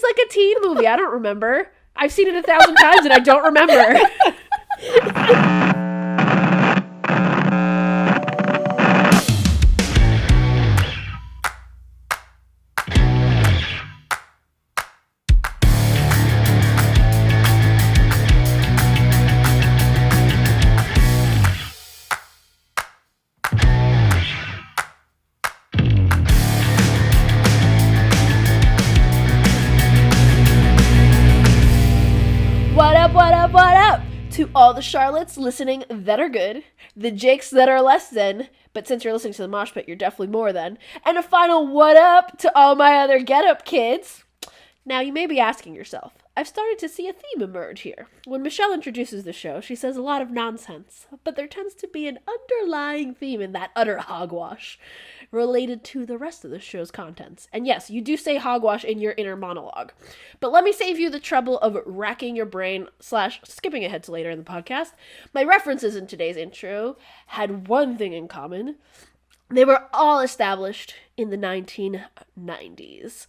It's like a teen movie. I don't remember. I've seen it 1,000 times and I don't remember. What up? To all the Charlottes listening that are good, the Jakes that are less than, but since you're listening to the Moshpit, you're definitely more than, and a final what up to all my other get up kids. Now you may be asking yourself, I've started to see a theme emerge here. When Michelle introduces the show, she says a lot of nonsense, but there tends to be an underlying theme in that utter hogwash related to the rest of the show's contents. And yes, you do say hogwash in your inner monologue. But let me save you the trouble of racking your brain / skipping ahead to later in the podcast. My references in today's intro had one thing in common. They were all established in the 1990s.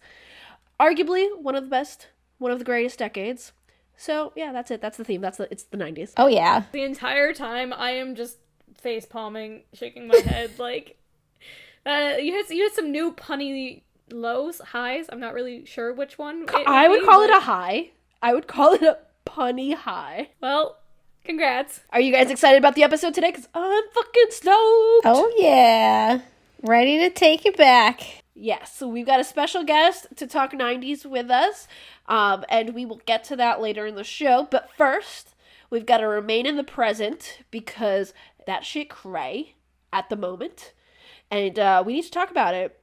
Arguably one of the best, one of the greatest decades. So yeah, that's it. That's the theme. It's the 90s. Oh yeah. The entire time I am just face palming, shaking my head like you had some new punny highs. I'm not really sure which one. I would call it a high. I would call it a punny high. Well, congrats. Are you guys excited about the episode today? Because I'm fucking stoked. Oh yeah. Ready to take it back. Yes, so we've got a special guest to talk 90s with us, and we will get to that later in the show. But first, we've got to remain in the present because that shit cray at the moment. And we need to talk about it.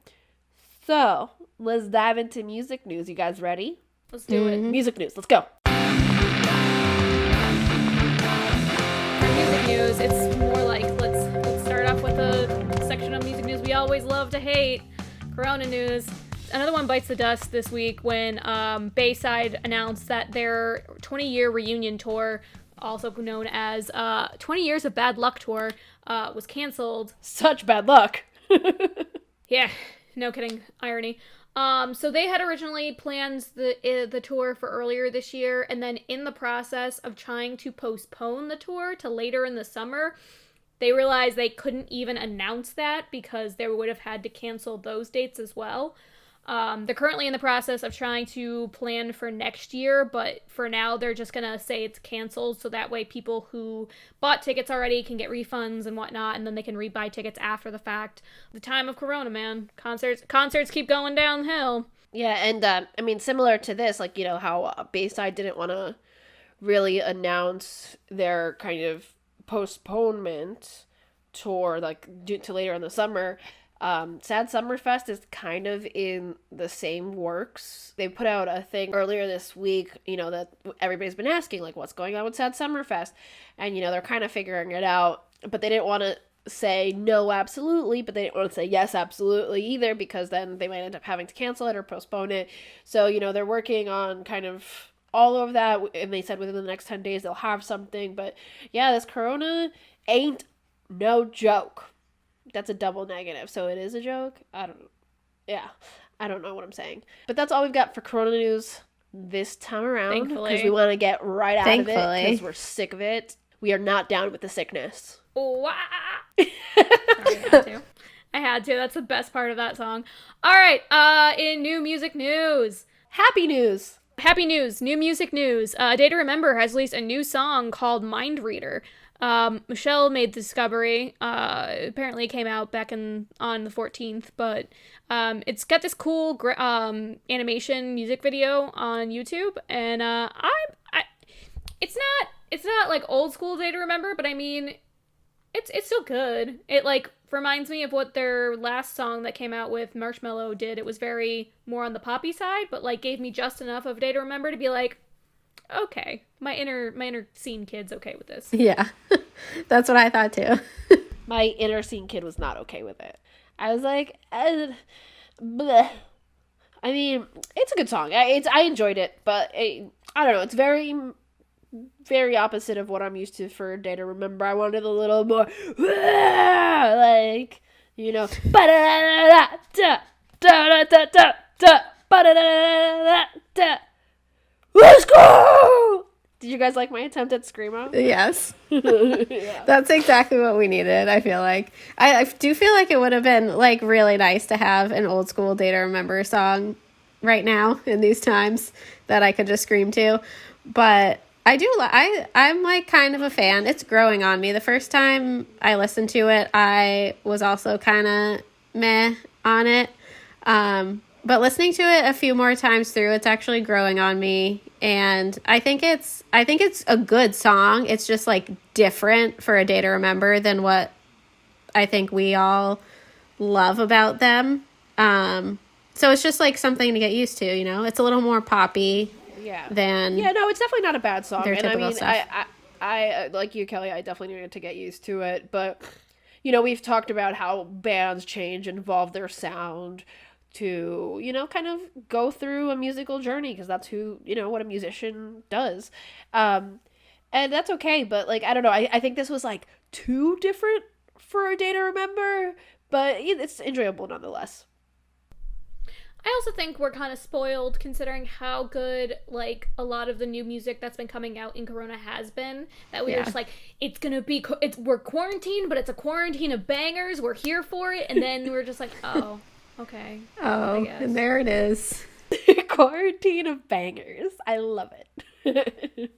So, let's dive into music news. You guys ready? Let's do it. Music news. Let's go. For music news, it's more like let's start off with a section of music news we always love to hate. Corona news. Another one bites the dust this week when Bayside announced that their 20-year reunion tour, also known as 20 Years of Bad Luck tour, was canceled. Such bad luck. Yeah, no kidding. Irony. So they had originally planned the tour for earlier this year, and then in the process of trying to postpone the tour to later in the summer, they realized they couldn't even announce that because they would have had to cancel those dates as well. They're currently in the process of trying to plan for next year, but for now they're just going to say it's canceled so that way people who bought tickets already can get refunds and whatnot, and then they can rebuy tickets after the fact. The time of Corona, man. Concerts keep going downhill. Yeah, and I mean, similar to this, like, you know, how Bayside didn't want to really announce their kind of postponement tour, like, to later in the summer. Sad Summerfest is kind of in the same works. They put out a thing earlier this week, you know, that everybody's been asking, like, what's going on with Sad Summerfest? And, you know, they're kind of figuring it out, but they didn't want to say no, absolutely, but they didn't want to say yes, absolutely either, because then they might end up having to cancel it or postpone it. So, you know, they're working on kind of all of that, and they said within the next 10 days they'll have something. But yeah, this Corona ain't no joke. That's a double negative. So it is a joke? I don't know what I'm saying. But that's all we've got for Corona news this time around. Because we want to get right out of it. Because we're sick of it. We are not down with the sickness. Sorry, I had to. That's the best part of that song. All right. In new music news. Happy news. New music news. Day to Remember has released a new song called Mind Reader. Michelle made the discovery. Apparently it came out back on the 14th, but it's got this cool animation music video on YouTube, and it's not like old school Day to Remember, but I mean it's still good. It like reminds me of what their last song that came out with Marshmello did. It was very more on the poppy side, but like gave me just enough of Day to Remember to be like, okay, my inner scene kid's okay with this. Yeah, that's what I thought too. My inner scene kid was not okay with it. I was like, bleh. I mean, it's a good song. I enjoyed it, but I don't know. It's very, very opposite of what I'm used to for Day to Remember. I wanted a little more, like, you know, Ba-da-da-da-da-da. Let's go! Did you guys like my attempt at Screamo? Yes. Yeah. That's exactly what we needed, I feel like. I do feel like it would have been, like, really nice to have an old school Day to Remember song right now in these times that I could just scream to. But I'm, like, kind of a fan. It's growing on me. The first time I listened to it, I was also kind of meh on it. But listening to it a few more times through, it's actually growing on me. And I think it's a good song. It's just, like, different for A Day to Remember than what I think we all love about them. So it's just, like, something to get used to, you know? It's a little more poppy than... Yeah, no, it's definitely not a bad song. their And I typical mean, stuff. I like you, Kelly, I definitely needed to get used to it. But, you know, we've talked about how bands change and evolve their sound to, you know, kind of go through a musical journey, because that's who, you know, what a musician does. And that's okay, but, like, I don't know, I think this was, like, too different for A Day to Remember, but it's enjoyable nonetheless. I also think we're kind of spoiled considering how good, like, a lot of the new music that's been coming out in Corona has been. That we were just like, it's gonna be, we're quarantined, but it's a quarantine of bangers. We're here for it. And then we're just like, oh, okay. Oh, and there it is. Quarantine of bangers. I love it.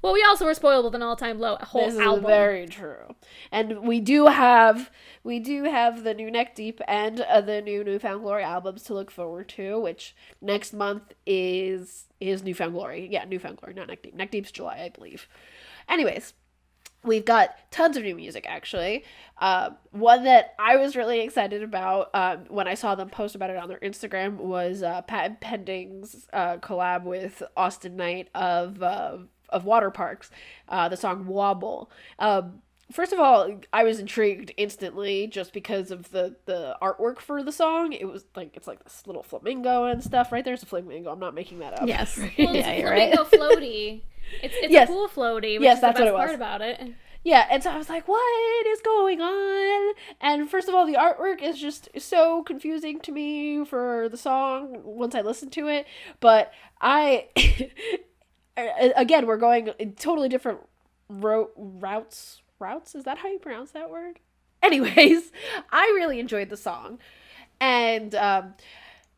Well, we also were spoiled with an all-time low whole This album. is very true. And we do have the new Neck Deep and the new Found Glory albums to look forward to, which next month is New Found Glory. Yeah, New Found Glory, not Neck Deep. Neck Deep's July, I believe. Anyways, we've got tons of new music, actually. One that I was really excited about when I saw them post about it on their Instagram was Patent Pending's collab with Austin Knight of Water Parks, the song Wobble. First of all, I was intrigued instantly just because of the artwork for the song. It was like, it's like this little flamingo and stuff, right? There's a flamingo. I'm not making that up. Yes. Well, it's a you're right. flamingo floaty. It's Yes. a cool floaty, which Yes, is the that's what best it was. part about it. Yeah, and so I was like, what is going on? And first of all, the artwork is just so confusing to me for the song once I listened to it. But again, we're going totally different routes. Routes? Is that how you pronounce that word? Anyways, I really enjoyed the song. And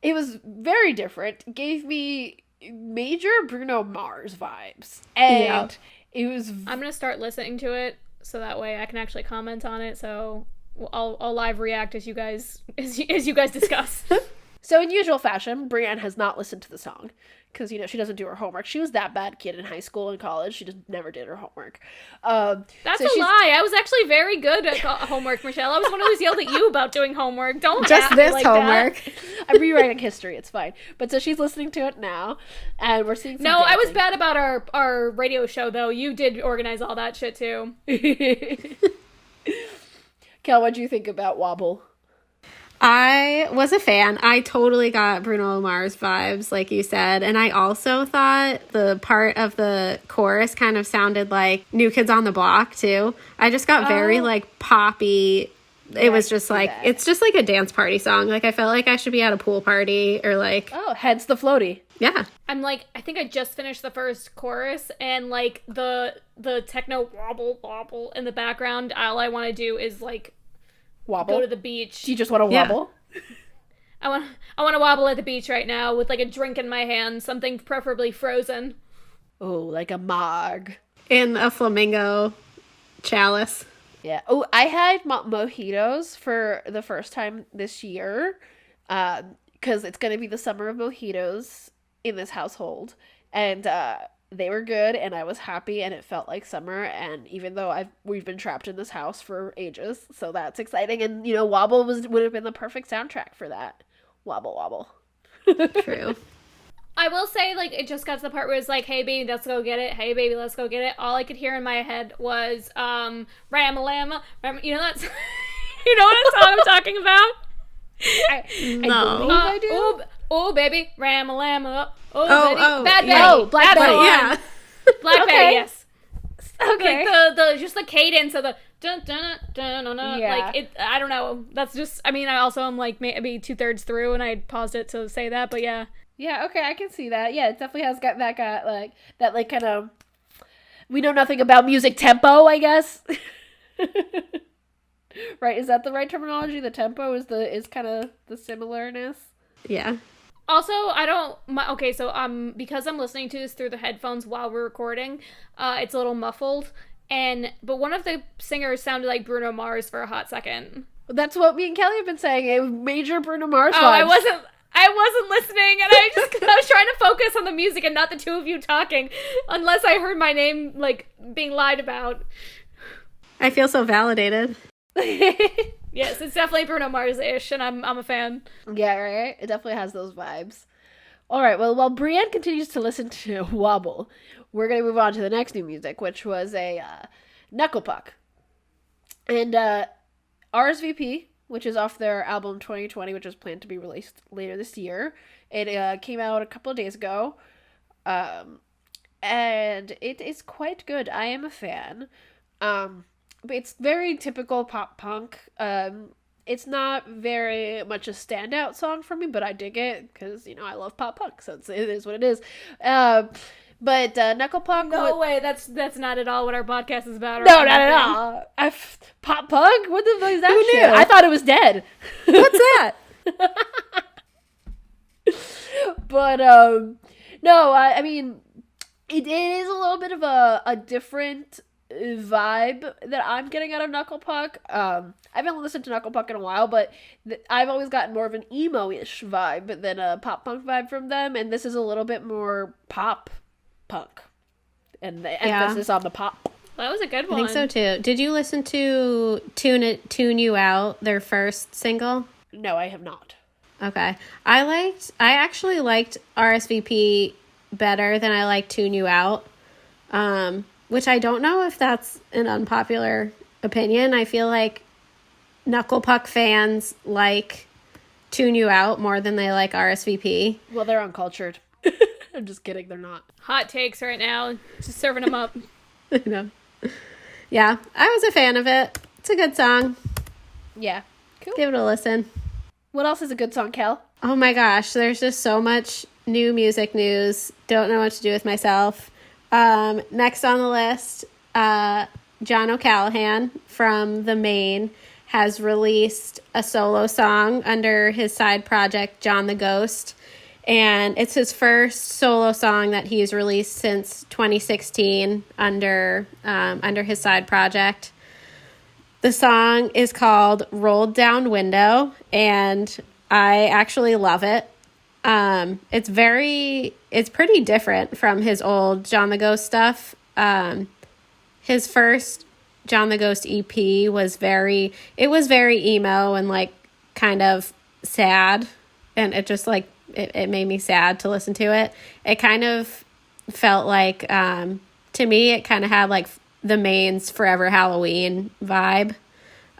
it was very different. It gave me major Bruno Mars vibes. And it was... I'm going to start listening to it so that way I can actually comment on it. So I'll live react as you guys discuss. So in usual fashion, Brianne has not listened to the song because, you know, she doesn't do her homework. She was that bad kid in high school and college. She just never did her homework. That's a lie. I was actually very good at homework, Michelle. I was one who always yelled at you about doing homework. Don't Just at me this like homework. that. I'm rewriting history. It's fine. But so she's listening to it now, and we're seeing some No, I was dancing. bad about our radio show, though. You did organize all that shit, too. Kel, what'd you think about Wobble? I was a fan. I totally got Bruno Mars vibes, like you said. And I also thought the part of the chorus kind of sounded like New Kids on the Block, too. I just got very, like, poppy. It was just like, it's just like a dance party song. Like, I felt like I should be at a pool party or like... Oh, hence the floaty. Yeah. I'm like, I think I just finished the first chorus, and like the techno wobble wobble in the background. All I want to do is like Wobble? go to the beach. Do you just want to wobble? I want to wobble at the beach right now with like a drink in my hand, something preferably frozen. Oh, like a mog. In a flamingo chalice. Yeah. Oh, I had mojitos for the first time this year, because it's going to be the summer of mojitos in this household, and they were good, and I was happy, and it felt like summer. And even though we've been trapped in this house for ages, so that's exciting. And you know, Wobble would have been the perfect soundtrack for that. Wobble wobble. True. I will say, like, it just got to the part where it's like, hey, baby, let's go get it. Hey, baby, let's go get it. All I could hear in my head was, Ram-a-lam-a. You know that song I'm talking about? No. believe I do. Oh, baby, Ram-a-lam-a. Oh, Bad Betty. yeah. Oh, Black That's Betty, the one. Yeah. Black Okay. Betty, yes. Okay. Like, the just the cadence of the dun, dun, dun, dun, dun. Yeah. Like, it, I don't know. That's just, I mean, I also am like maybe 2/3 through and I paused it to say that, but yeah. Yeah, okay, I can see that. Yeah, it definitely has got that like kind of we know nothing about music tempo, I guess. Right, is that the right terminology? The tempo is kind of the similarness. Yeah. Also, I don't. Okay, so because I'm listening to this through the headphones while we're recording, it's a little muffled. But one of the singers sounded like Bruno Mars for a hot second. That's what me and Kelly have been saying. A major Bruno Mars. Oh, vibes. I wasn't listening, and I was trying to focus on the music and not the two of you talking, unless I heard my name like being lied about. I feel so validated. Yes, it's definitely Bruno Mars-ish, and I'm a fan. Yeah, right. It definitely has those vibes. All right. Well, while Brianne continues to listen to Wobble, we're gonna move on to the next new music, which was a Knuckle Puck, and RSVP, which is off their album 2020, which is planned to be released later this year. It came out a couple of days ago, and it is quite good. I am a fan. But it's very typical pop punk. It's not very much a standout song for me, but I dig it because, you know, I love pop punk, so it is what it is. But Knuckle Puck... No way, that's not at all what our podcast is about. No, not at all. Pop punk? What the fuck is that Who shit? knew? I thought it was dead. What's that? But, no, I mean, it is a little bit of a different vibe that I'm getting out of Knuckle Puck. I haven't listened to Knuckle Puck in a while, but I've always gotten more of an emo-ish vibe than a pop punk vibe from them, and this is a little bit more pop punk, and the emphasis on the pop. That was a good one. I think so too. Did you listen to Tune You Out, their first single? No, I have not. Okay. I actually liked RSVP better than I liked Tune You Out. Which I don't know if that's an unpopular opinion. I feel like Knuckle Puck fans like Tune You Out more than they like RSVP. Well, they're uncultured. I'm just kidding, they're not. Hot takes right now. Just serving them up. I know. Yeah, I was a fan of it. It's a good song. Yeah. Cool. Give it a listen. What else is a good song, Kel? Oh my gosh, there's just so much new music news. Don't know what to do with myself. Next on the list, John O'Callaghan from The Maine has released a solo song under his side project, John the Ghost. And it's his first solo song that he's released since 2016 under his side project. The song is called Rolled Down Window, and I actually love it. It's pretty different from his old John the Ghost stuff. His first John the Ghost EP was very emo and like kind of sad, and it just like it made me sad to listen to it. It kind of felt like to me it kind of had like the Maine's Forever Halloween vibe,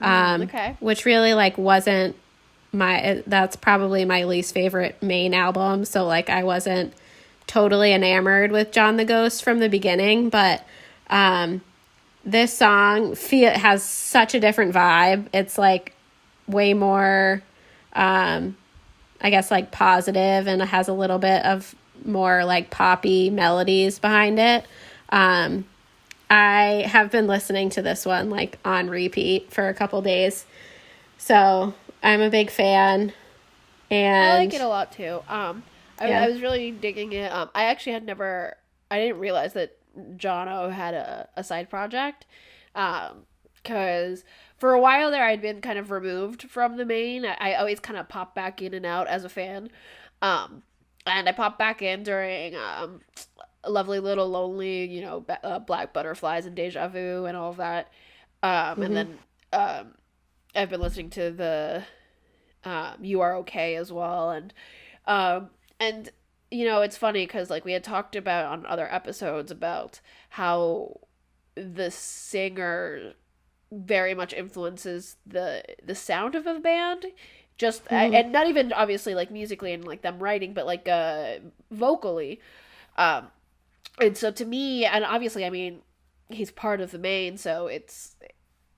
Okay. which really like wasn't that's probably my least favorite Maine album. So like I wasn't totally enamored with John the Ghost from the beginning, but this song has such a different vibe. It's like way more I guess like positive, and it has a little bit of more like poppy melodies behind it. I have been listening to this one like on repeat for a couple days, so I'm a big fan. And I like it a lot too. I was really digging it. I actually I didn't realize that Jono had a side project, because for a while there I'd been kind of removed from the main. I always kind of pop back in and out as a fan, and I popped back in during Lovely Little Lonely, you know, Black Butterflies and Deja Vu and all of that, and then I've been listening to the You Are Okay as well, and you know, it's funny because like we had talked about on other episodes about how the singer very much influences the sound of a band, just and not even obviously like musically and like them writing, but like vocally, and so to me, and obviously I mean he's part of the main, so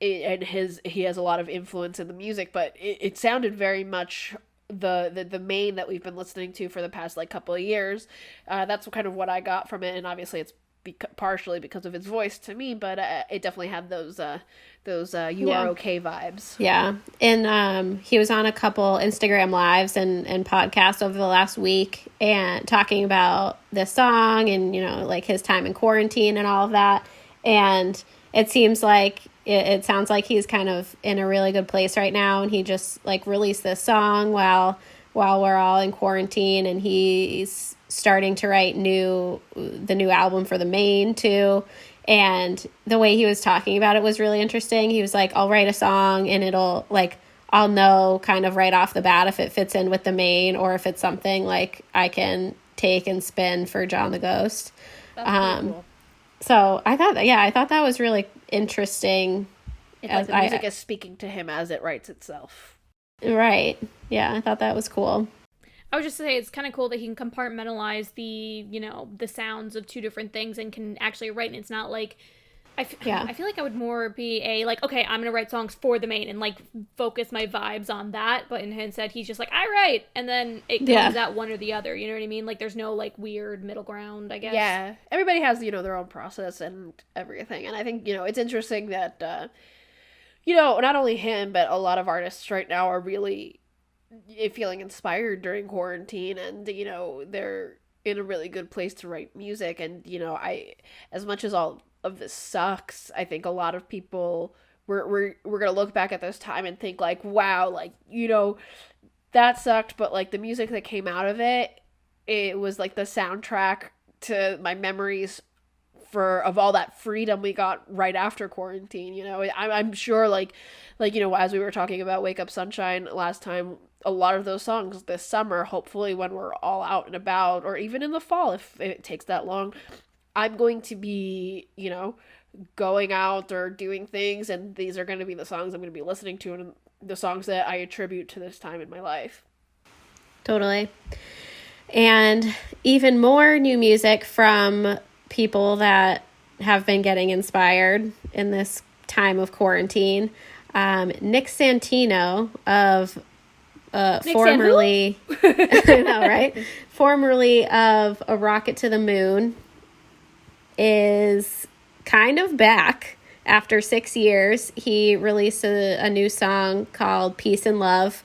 and he has a lot of influence in the music, but it sounded very much the main that we've been listening to for the past like couple of years. That's kind of what I got from it, and obviously it's partially because of his voice to me, but it definitely had those "You Are Okay" vibes. Yeah, and he was on a couple Instagram lives and podcasts over the last week, and talking about this song and, you know, like his time in quarantine and all of that. And it seems like it sounds like he's kind of in a really good place right now, and he just like released this song while we're all in quarantine, and he's starting to write the new album for the main too. And the way he was talking about it was really interesting. He was like, I'll write a song and it'll like, I'll know kind of right off the bat if it fits in with the main or if it's something like I can take and spin for John the Ghost. That's pretty cool. So I thought that was really interesting. It's like the music is speaking to him as it writes itself. Right. Yeah, I thought that was cool. I would just say it's kind of cool that he can compartmentalize the, you know, the sounds of two different things and can actually write, and it's not like, I feel like I would more be okay, I'm going to write songs for the main and like focus my vibes on that, but instead he's just like, I write, and then it comes out one or the other, you know what I mean? Like there's no like weird middle ground, I guess. Yeah, everybody has, you know, their own process and everything, and I think, you know, it's interesting that, you know, not only him, but a lot of artists right now are really feeling inspired during quarantine, and, you know, they're in a really good place to write music. And, you know, as much as all of this sucks, I think a lot of people we're gonna look back at this time and think like, wow, like, you know, that sucked, but like the music that came out of it was like the soundtrack to my memories of all that freedom we got right after quarantine. You know, I'm sure like, you know, as we were talking about Wake Up Sunshine last time, a lot of those songs this summer, hopefully when we're all out and about, or even in the fall if it takes that long, I'm going to be, you know, going out or doing things, and these are going to be the songs I'm going to be listening to, and the songs that I attribute to this time in my life. Totally. And even more new music from people that have been getting inspired in this time of quarantine. Nick Santiwho of formerly I know, right? Formerly of A Rocket to the Moon is kind of back after 6 years. He released a new song called Peace and Love,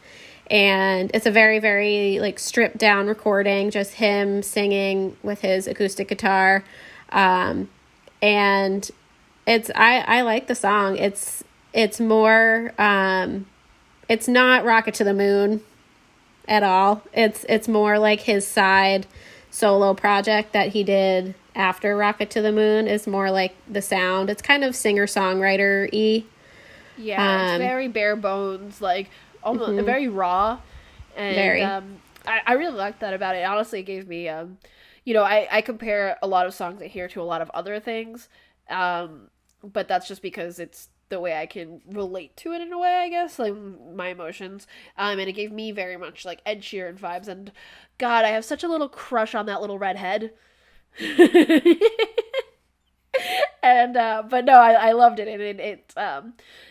and it's a very, very like stripped down recording, just him singing with his acoustic guitar. And I like the song. It's more, it's not Rocket to the Moon at all. It's more like his side solo project that he did after Rocket to the Moon is more like the sound. It's kind of singer-songwriter-y. Yeah, it's very bare bones, like almost very raw. And very. I really like that about it. Honestly, it gave me, you know, I compare a lot of songs I hear to a lot of other things, but that's just because it's the way I can relate to it in a way, I guess, like my emotions. And it gave me very much like Ed Sheeran vibes, and God, I have such a little crush on that little redhead. And but no, I loved it, and it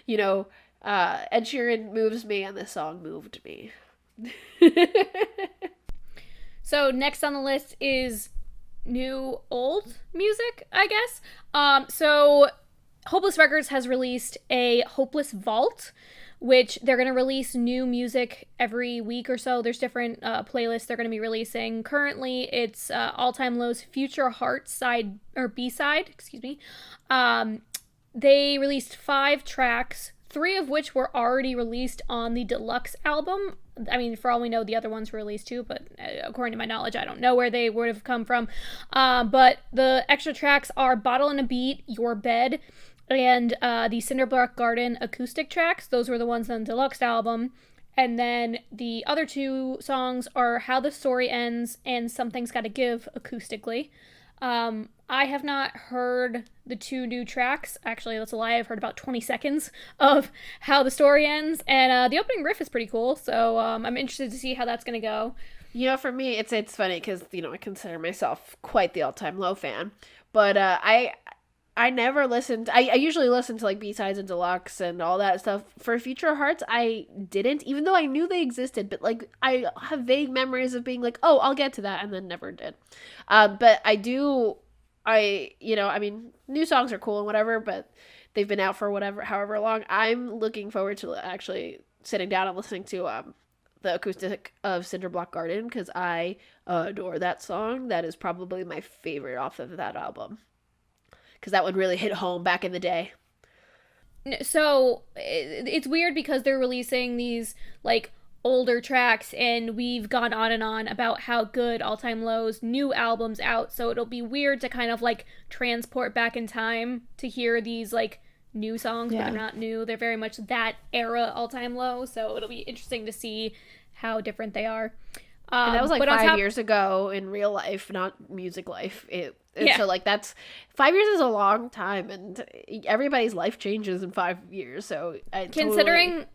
you know, Ed Sheeran moves me, and this song moved me. So next on the list is new old music, I guess. So Hopeless Records has released a Hopeless Vault, which they're going to release new music every week or so. There's different playlists they're going to be releasing. Currently, it's All Time Low's Future Heart side, or B-side, excuse me. They released 5 tracks, 3 of which were already released on the deluxe album. I mean, for all we know, the other ones were released too, but according to my knowledge, I don't know where they would have come from. But the extra tracks are Bottle and a Beat, Your Bed, and the Cinderblock Garden acoustic tracks. Those were the ones on the deluxe album. And then the other 2 songs are How the Story Ends and Something's Gotta Give acoustically. I have not heard the 2 new tracks. Actually, that's a lie. I've heard about 20 seconds of How the Story Ends, and the opening riff is pretty cool, so I'm interested to see how that's going to go. You know, for me, it's funny because, you know, I consider myself quite the All Time Low fan, but I I never listened. I usually listen to like B-sides and deluxe and all that stuff. For Future Hearts, I didn't, even though I knew they existed. But like, I have vague memories of being like, oh, I'll get to that, and then never did. But I do. I mean, new songs are cool and whatever, but they've been out for however long. I'm looking forward to actually sitting down and listening to the acoustic of Cinderblock Garden, because I adore that song. That is probably my favorite off of that album, because that one really hit home back in the day. So it's weird because they're releasing these like older tracks, and we've gone on and on about how good All Time Low's new album's out, so it'll be weird to kind of like transport back in time to hear these like new songs, but they're not new. They're very much that era All Time Low, so it'll be interesting to see how different they are. And that was like 5 years ago in real life, not music life. So like that's 5 years is a long time, and everybody's life changes in 5 years. So considering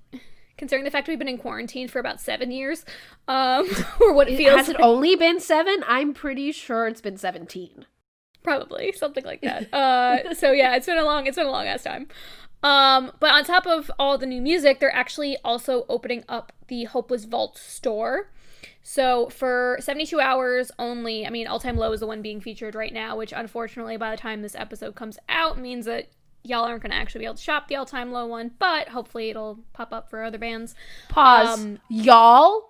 the fact we've been in quarantine for about 7 years, or what it feels. Has it only been 7? I'm pretty sure it's been 17. Probably something like that. So yeah, it's been a long ass time. But on top of all the new music, they're actually also opening up the Hopeless Vault store. So for 72 hours only, I mean, All Time Low is the one being featured right now, which unfortunately by the time this episode comes out means that y'all aren't going to actually be able to shop the All Time Low one, but hopefully it'll pop up for other bands. Pause. Y'all?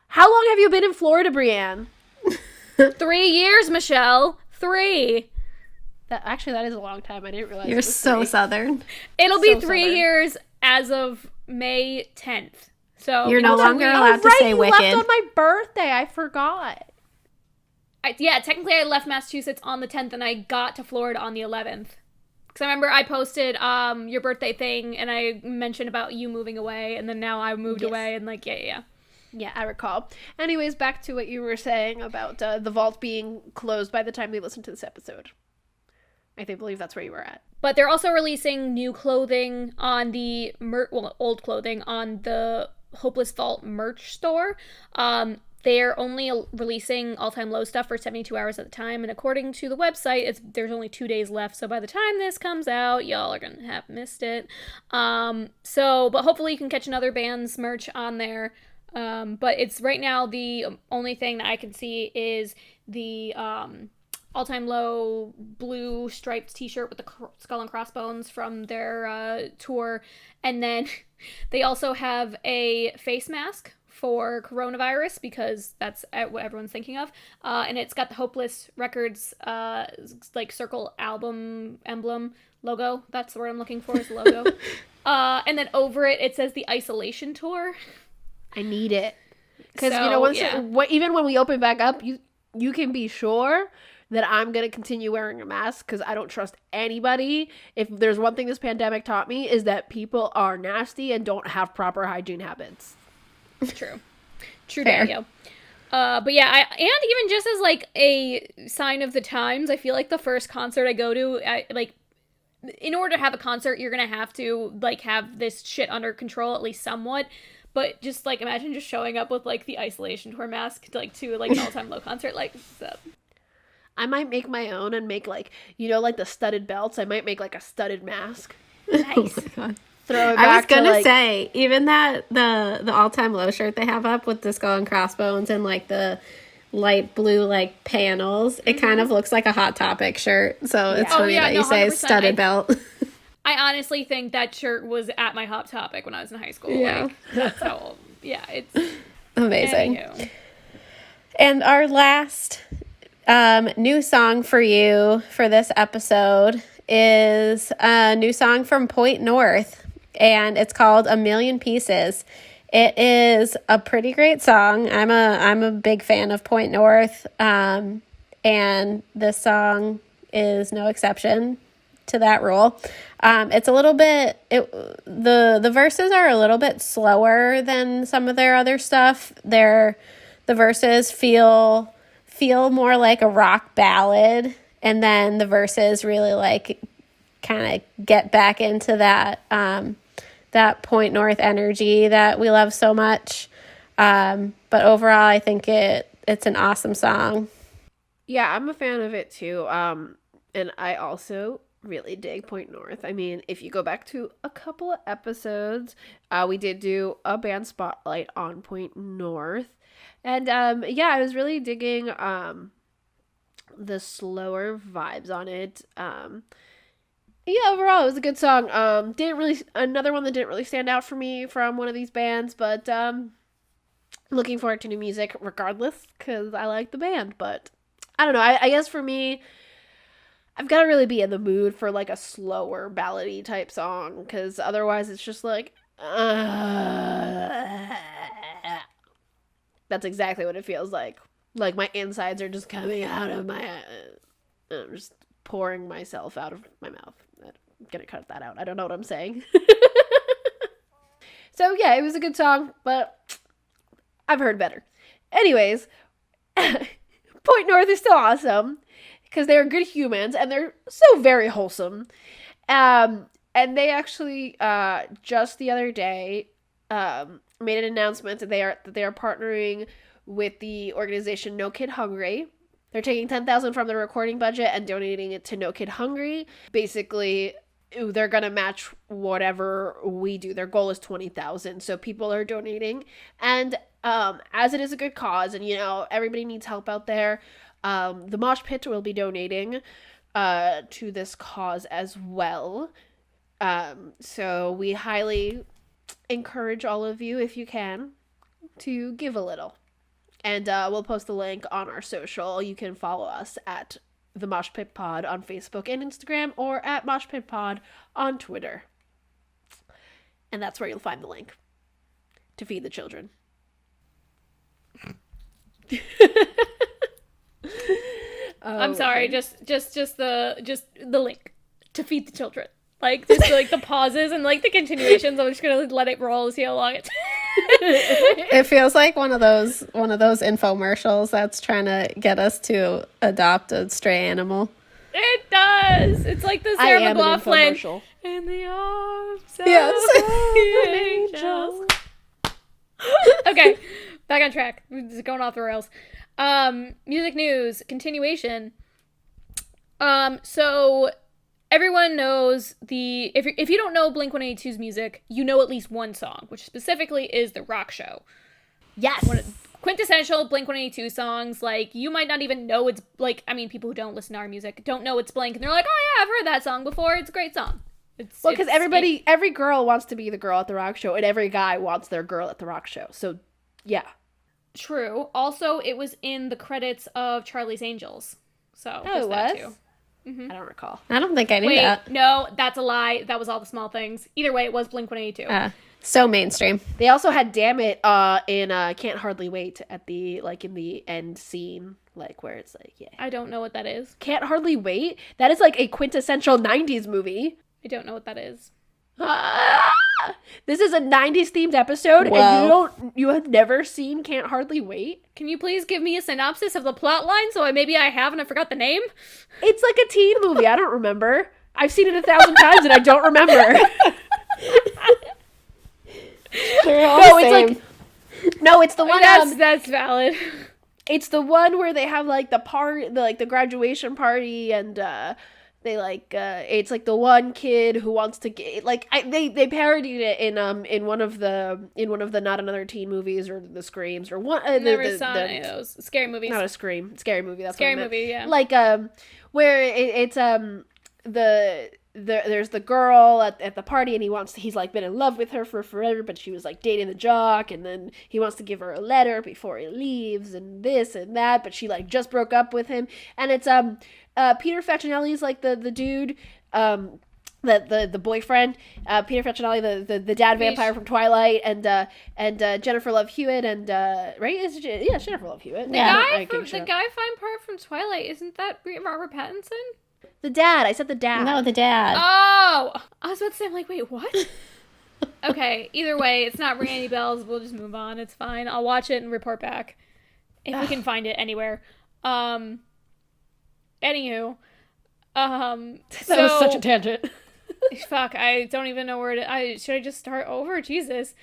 How long have you been in Florida, Brianne? 3 years, Michelle. 3. That is a long time. I didn't realize. You're so 3. Southern. It'll be 3 years as of May 10th. So you're no longer allowed to say Wicked. You left on my birthday. I forgot. Technically I left Massachusetts on the 10th and I got to Florida on the 11th. Because I remember I posted your birthday thing and I mentioned about you moving away, and then now I moved away and like, yeah. Yeah, I recall. Anyways, back to what you were saying about the vault being closed by the time they listen to this episode. I believe that's where you were at. But they're also releasing new clothing on the old clothing on the Hopeless Vault merch store. They're only releasing All Time Low stuff for 72 hours at a time, and according to the website, there's only 2 days left, so by the time this comes out, y'all are gonna have missed it. But hopefully you can catch another band's merch on there. But it's right now the only thing that I can see is the All Time Low blue striped t-shirt with the skull and crossbones from their tour, and then they also have a face mask for coronavirus, because that's what everyone's thinking of, and it's got the Hopeless Records like circle album emblem logo. That's the word I'm looking for, is the logo. And then over it says the Isolation Tour. I need it, because even when we open back up, you can be sure that I'm going to continue wearing a mask, because I don't trust anybody. If there's one thing this pandemic taught me, is that people are nasty and don't have proper hygiene habits. True Daniel. But yeah, and even just as like a sign of the times, I feel like the first concert I go to, in order to have a concert, you're going to have to like have this shit under control, at least somewhat. But just like imagine just showing up with like the Isolation Tour mask to an All Time Low concert, like so. I might make my own and make like the studded belts. I might make like a studded mask. Nice. Oh my God. Throw it back. I was gonna say, even that the All Time Low shirt they have up with the skull and crossbones and like the light blue like panels, it kind of looks like a Hot Topic shirt. So it's funny that you say studded belt. I honestly think that shirt was at my Hot Topic when I was in high school. Yeah. Like, that's how old. Yeah, it's amazing. Anywho. And our last new song for you for this episode is a new song from Point North, and it's called A Million Pieces. It is a pretty great song. I'm a big fan of Point North, and this song is no exception to that rule. It's a little bit, the verses are a little bit slower than some of their other stuff. The verses feel more like a rock ballad, and then the verses really like kind of get back into that Point North energy that we love so much. But overall, I think it's an awesome song. Yeah, I'm a fan of it too. And I also really dig Point North. I mean, if you go back to a couple of episodes, we did do a band spotlight on Point North. And yeah, I was really digging the slower vibes on it. Yeah, overall it was a good song. Didn't really another one that didn't really stand out for me from one of these bands, but looking forward to new music regardless, because I like the band. But I don't know, I guess for me, I've got to really be in the mood for like a slower ballady type song, because otherwise it's just like that's exactly what it feels like. Like my insides are just coming out of my I'm just pouring myself out of my mouth. I'm gonna cut that out. I don't know what I'm saying. So yeah, it was a good song, but I've heard better. Anyways, Point North is still awesome because they are good humans and they're so very wholesome. And they actually just the other day made an announcement that they are partnering with the organization No Kid Hungry. They're taking $10,000 from the recording budget and donating it to No Kid Hungry. Basically, they're gonna match whatever we do. Their goal is $20,000, so people are donating, and as it is a good cause, and you know everybody needs help out there, the Moshpit will be donating to this cause as well. So we highly encourage all of you, if you can, to give a little. And we'll post the link on our social. You can follow us at the Moshpit Pod on Facebook and Instagram, or at Moshpit Pod on Twitter. And that's where you'll find the link to feed the children. I'm sorry, just the link to feed the children. Like just like the pauses and like the continuations. I'm just gonna let it roll, see how long it. It feels like one of those infomercials that's trying to get us to adopt a stray animal. It does. It's like the Sarah McLachlan in the arms of the angels. Okay, back on track. We're just going off the rails. Music news continuation. So everyone knows if you don't know Blink-182's music, you know at least one song, which specifically is The Rock Show. Yes. Quintessential Blink-182 songs. Like, you might not even know it's, like, I mean, people who don't listen to our music don't know it's Blink, and they're like, oh yeah, I've heard that song before. It's a great song. Well, because every girl wants to be the girl at the rock show, and every guy wants their girl at the rock show. So, yeah. True. Also, it was in the credits of Charlie's Angels. So, it was? Too. Mm-hmm. I don't recall. I don't think I knew that. No, that's a lie. That was All the Small Things. Either way, it was Blink-182. So mainstream. They also had "Damn It" in "Can't Hardly Wait" at the in the end scene, like where it's like, yeah. I don't know what that is. "Can't Hardly Wait." That is like a quintessential '90s movie. I don't know what that is. This is a '90s themed episode, Wow. and you have never seen "Can't Hardly Wait"? Can you please give me a synopsis of the plot line so maybe I have and I forgot the name? It's like a teen movie. I don't remember. I've seen it 1,000 times and I don't remember. They're all the same. It's the one. That's valid. It's the one where they have like the graduation party, and they it's like the one kid who wants to get they parodied it in one of the Not Another Teen movies, or the Screams, or one. Never saw any of those scary movies. Not a Scream, scary movie. That's scary what I meant. movie. Yeah. Like where there's the girl at the party, and he's like been in love with her for forever, but she was like dating the jock, and then he wants to give her a letter before he leaves, and this and that, but she like just broke up with him, and it's Peter Facinelli's like the dude, the boyfriend, Peter Facinelli, the dad vampire from Twilight, and Jennifer Love Hewitt, and right? Yeah, Jennifer Love Hewitt. The guy fine part from Twilight, isn't that Robert Pattinson? The dad. I said the dad. No, the dad. Oh! I was about to say, I'm like, wait, what? Okay, either way, it's not ringing any bells. We'll just move on. It's fine. I'll watch it and report back. If we can find it anywhere. Anywho. That was such a tangent. Fuck, I don't even know where to... should I just start over? Jesus.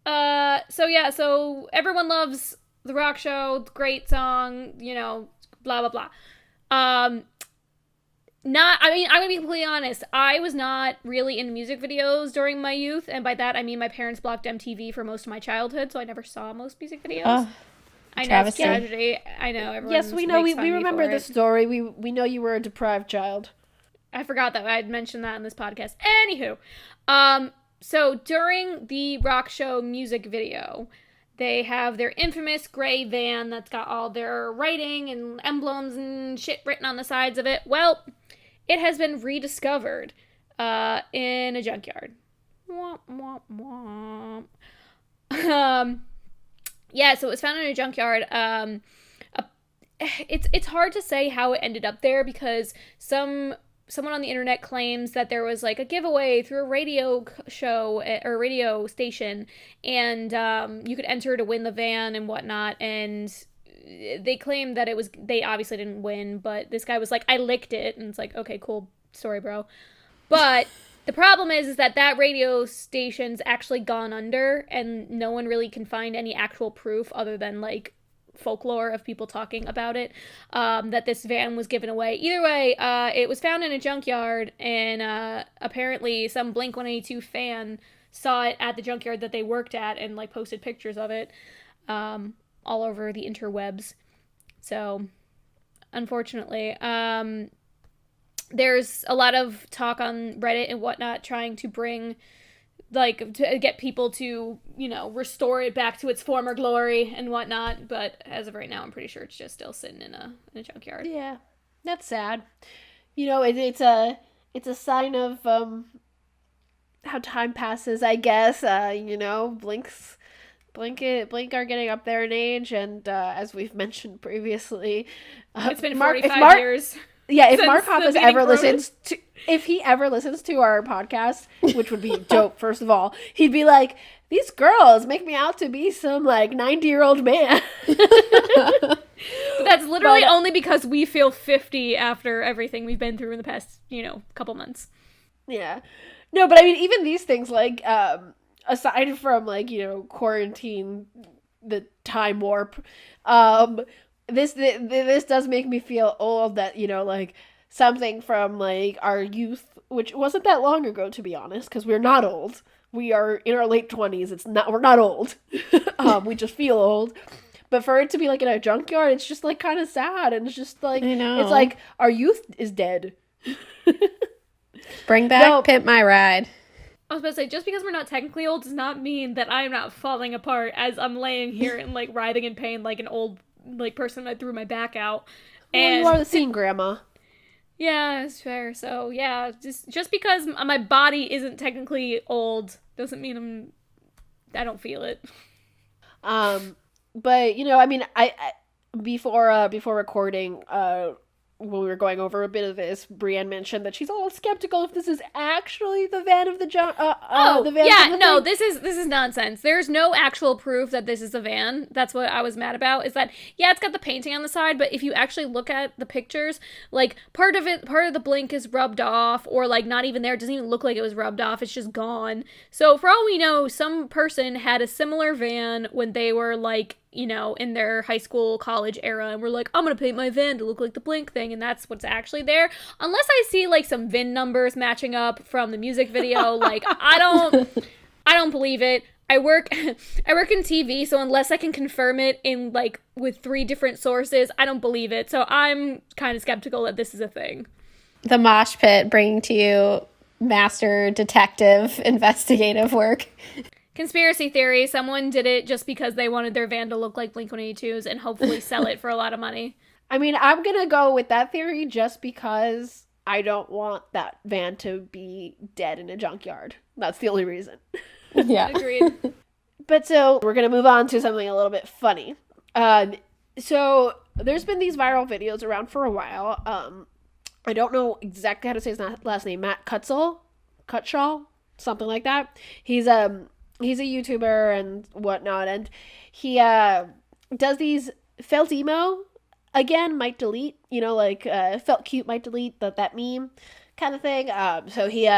So everyone loves The Rock Show. Great song, blah, blah, blah. I'm gonna be completely honest. I was not really into music videos during my youth, and by that I mean my parents blocked MTV for most of my childhood, so I never saw most music videos. Oh, I know, it's travesty. tragedy. I know, everyone Yes, we know. makes fun We of me remember for the it. story. We know you were a deprived child. I forgot that I'd mentioned that in this podcast. Anywho, so during the rock show music video, they have their infamous gray van that's got all their writing and emblems and shit written on the sides of it. Well, it has been rediscovered in a junkyard. Womp, womp, womp. Yeah, so it was found in a junkyard. It's hard to say how it ended up there because someone on the internet claims that there was like a giveaway through a radio show or radio station, and you could enter to win the van and whatnot. And they claimed that they obviously didn't win, but this guy was like, I licked it, and it's like, okay, cool story, bro. But the problem is that radio station's actually gone under, and no one really can find any actual proof other than like folklore of people talking about it, that this van was given away. Either way, it was found in a junkyard, and apparently some Blink-182 fan saw it at the junkyard that they worked at and like posted pictures of it all over the interwebs. So unfortunately, there's a lot of talk on Reddit and whatnot trying to bring, like, to get people to, restore it back to its former glory and whatnot. But as of right now, I'm pretty sure it's just still sitting in a junkyard. Yeah, that's sad. It's a sign of how time passes, I guess. Blink are getting up there in age, and as we've mentioned previously, it's been 45 years. Yeah, if Mark Hoppus if he ever listens to our podcast, which would be dope, first of all, he'd be like, these girls make me out to be some, like, 90-year-old man. But that's literally only because we feel 50 after everything we've been through in the past, couple months. Yeah. No, but I mean, even these things, like, aside from, like, quarantine, the time warp, this does make me feel old that, like, something from, like, our youth, which wasn't that long ago, to be honest, because we're not old. We are in our late 20s. We're not old. We just feel old. But for it to be, like, in a junkyard, it's just, like, kind of sad. And it's just, like, I know. It's like our youth is dead. Bring back Pimp My Ride. I was about to say, just because we're not technically old does not mean that I'm not falling apart as I'm laying here and, like, writhing in pain like an old, like, person that threw my back out. And you are the scene, Grandma. Yeah, it's fair. So, yeah, just because my body isn't technically old doesn't mean I don't feel it. But, I mean, I before recording, when we were going over a bit of this, Brianne mentioned that she's a little skeptical if this is actually the van of the this is nonsense. There's no actual proof that this is a van. That's what I was mad about, is that, yeah, it's got the painting on the side, but if you actually look at the pictures, like, part of the blink is rubbed off, or, like, not even there. It doesn't even look like it was rubbed off. It's just gone. So for all we know, some person had a similar van when they were, like, in their high school, college era, and we're like, I'm gonna paint my van to look like the Blink thing, and that's what's actually there. Unless I see, like, some VIN numbers matching up from the music video, like, I don't believe it. I work in TV, so unless I can confirm it in, like, with 3 different sources, I don't believe it. So I'm kind of skeptical that this is a thing. The Moshpit bringing to you master detective investigative work. Conspiracy theory, someone did it just because they wanted their van to look like Blink-182's and hopefully sell it for a lot of money. I mean, I'm gonna go with that theory just because I don't want that van to be dead in a junkyard. That's the only reason. Yeah. Agreed. But so, we're gonna move on to something a little bit funny. So, there's been these viral videos around for a while. I don't know exactly how to say his last name. Matt Cutshall? Something like that. He's a YouTuber and whatnot, and he does these felt emo, again, might delete, felt cute, might delete, that meme kind of thing. So he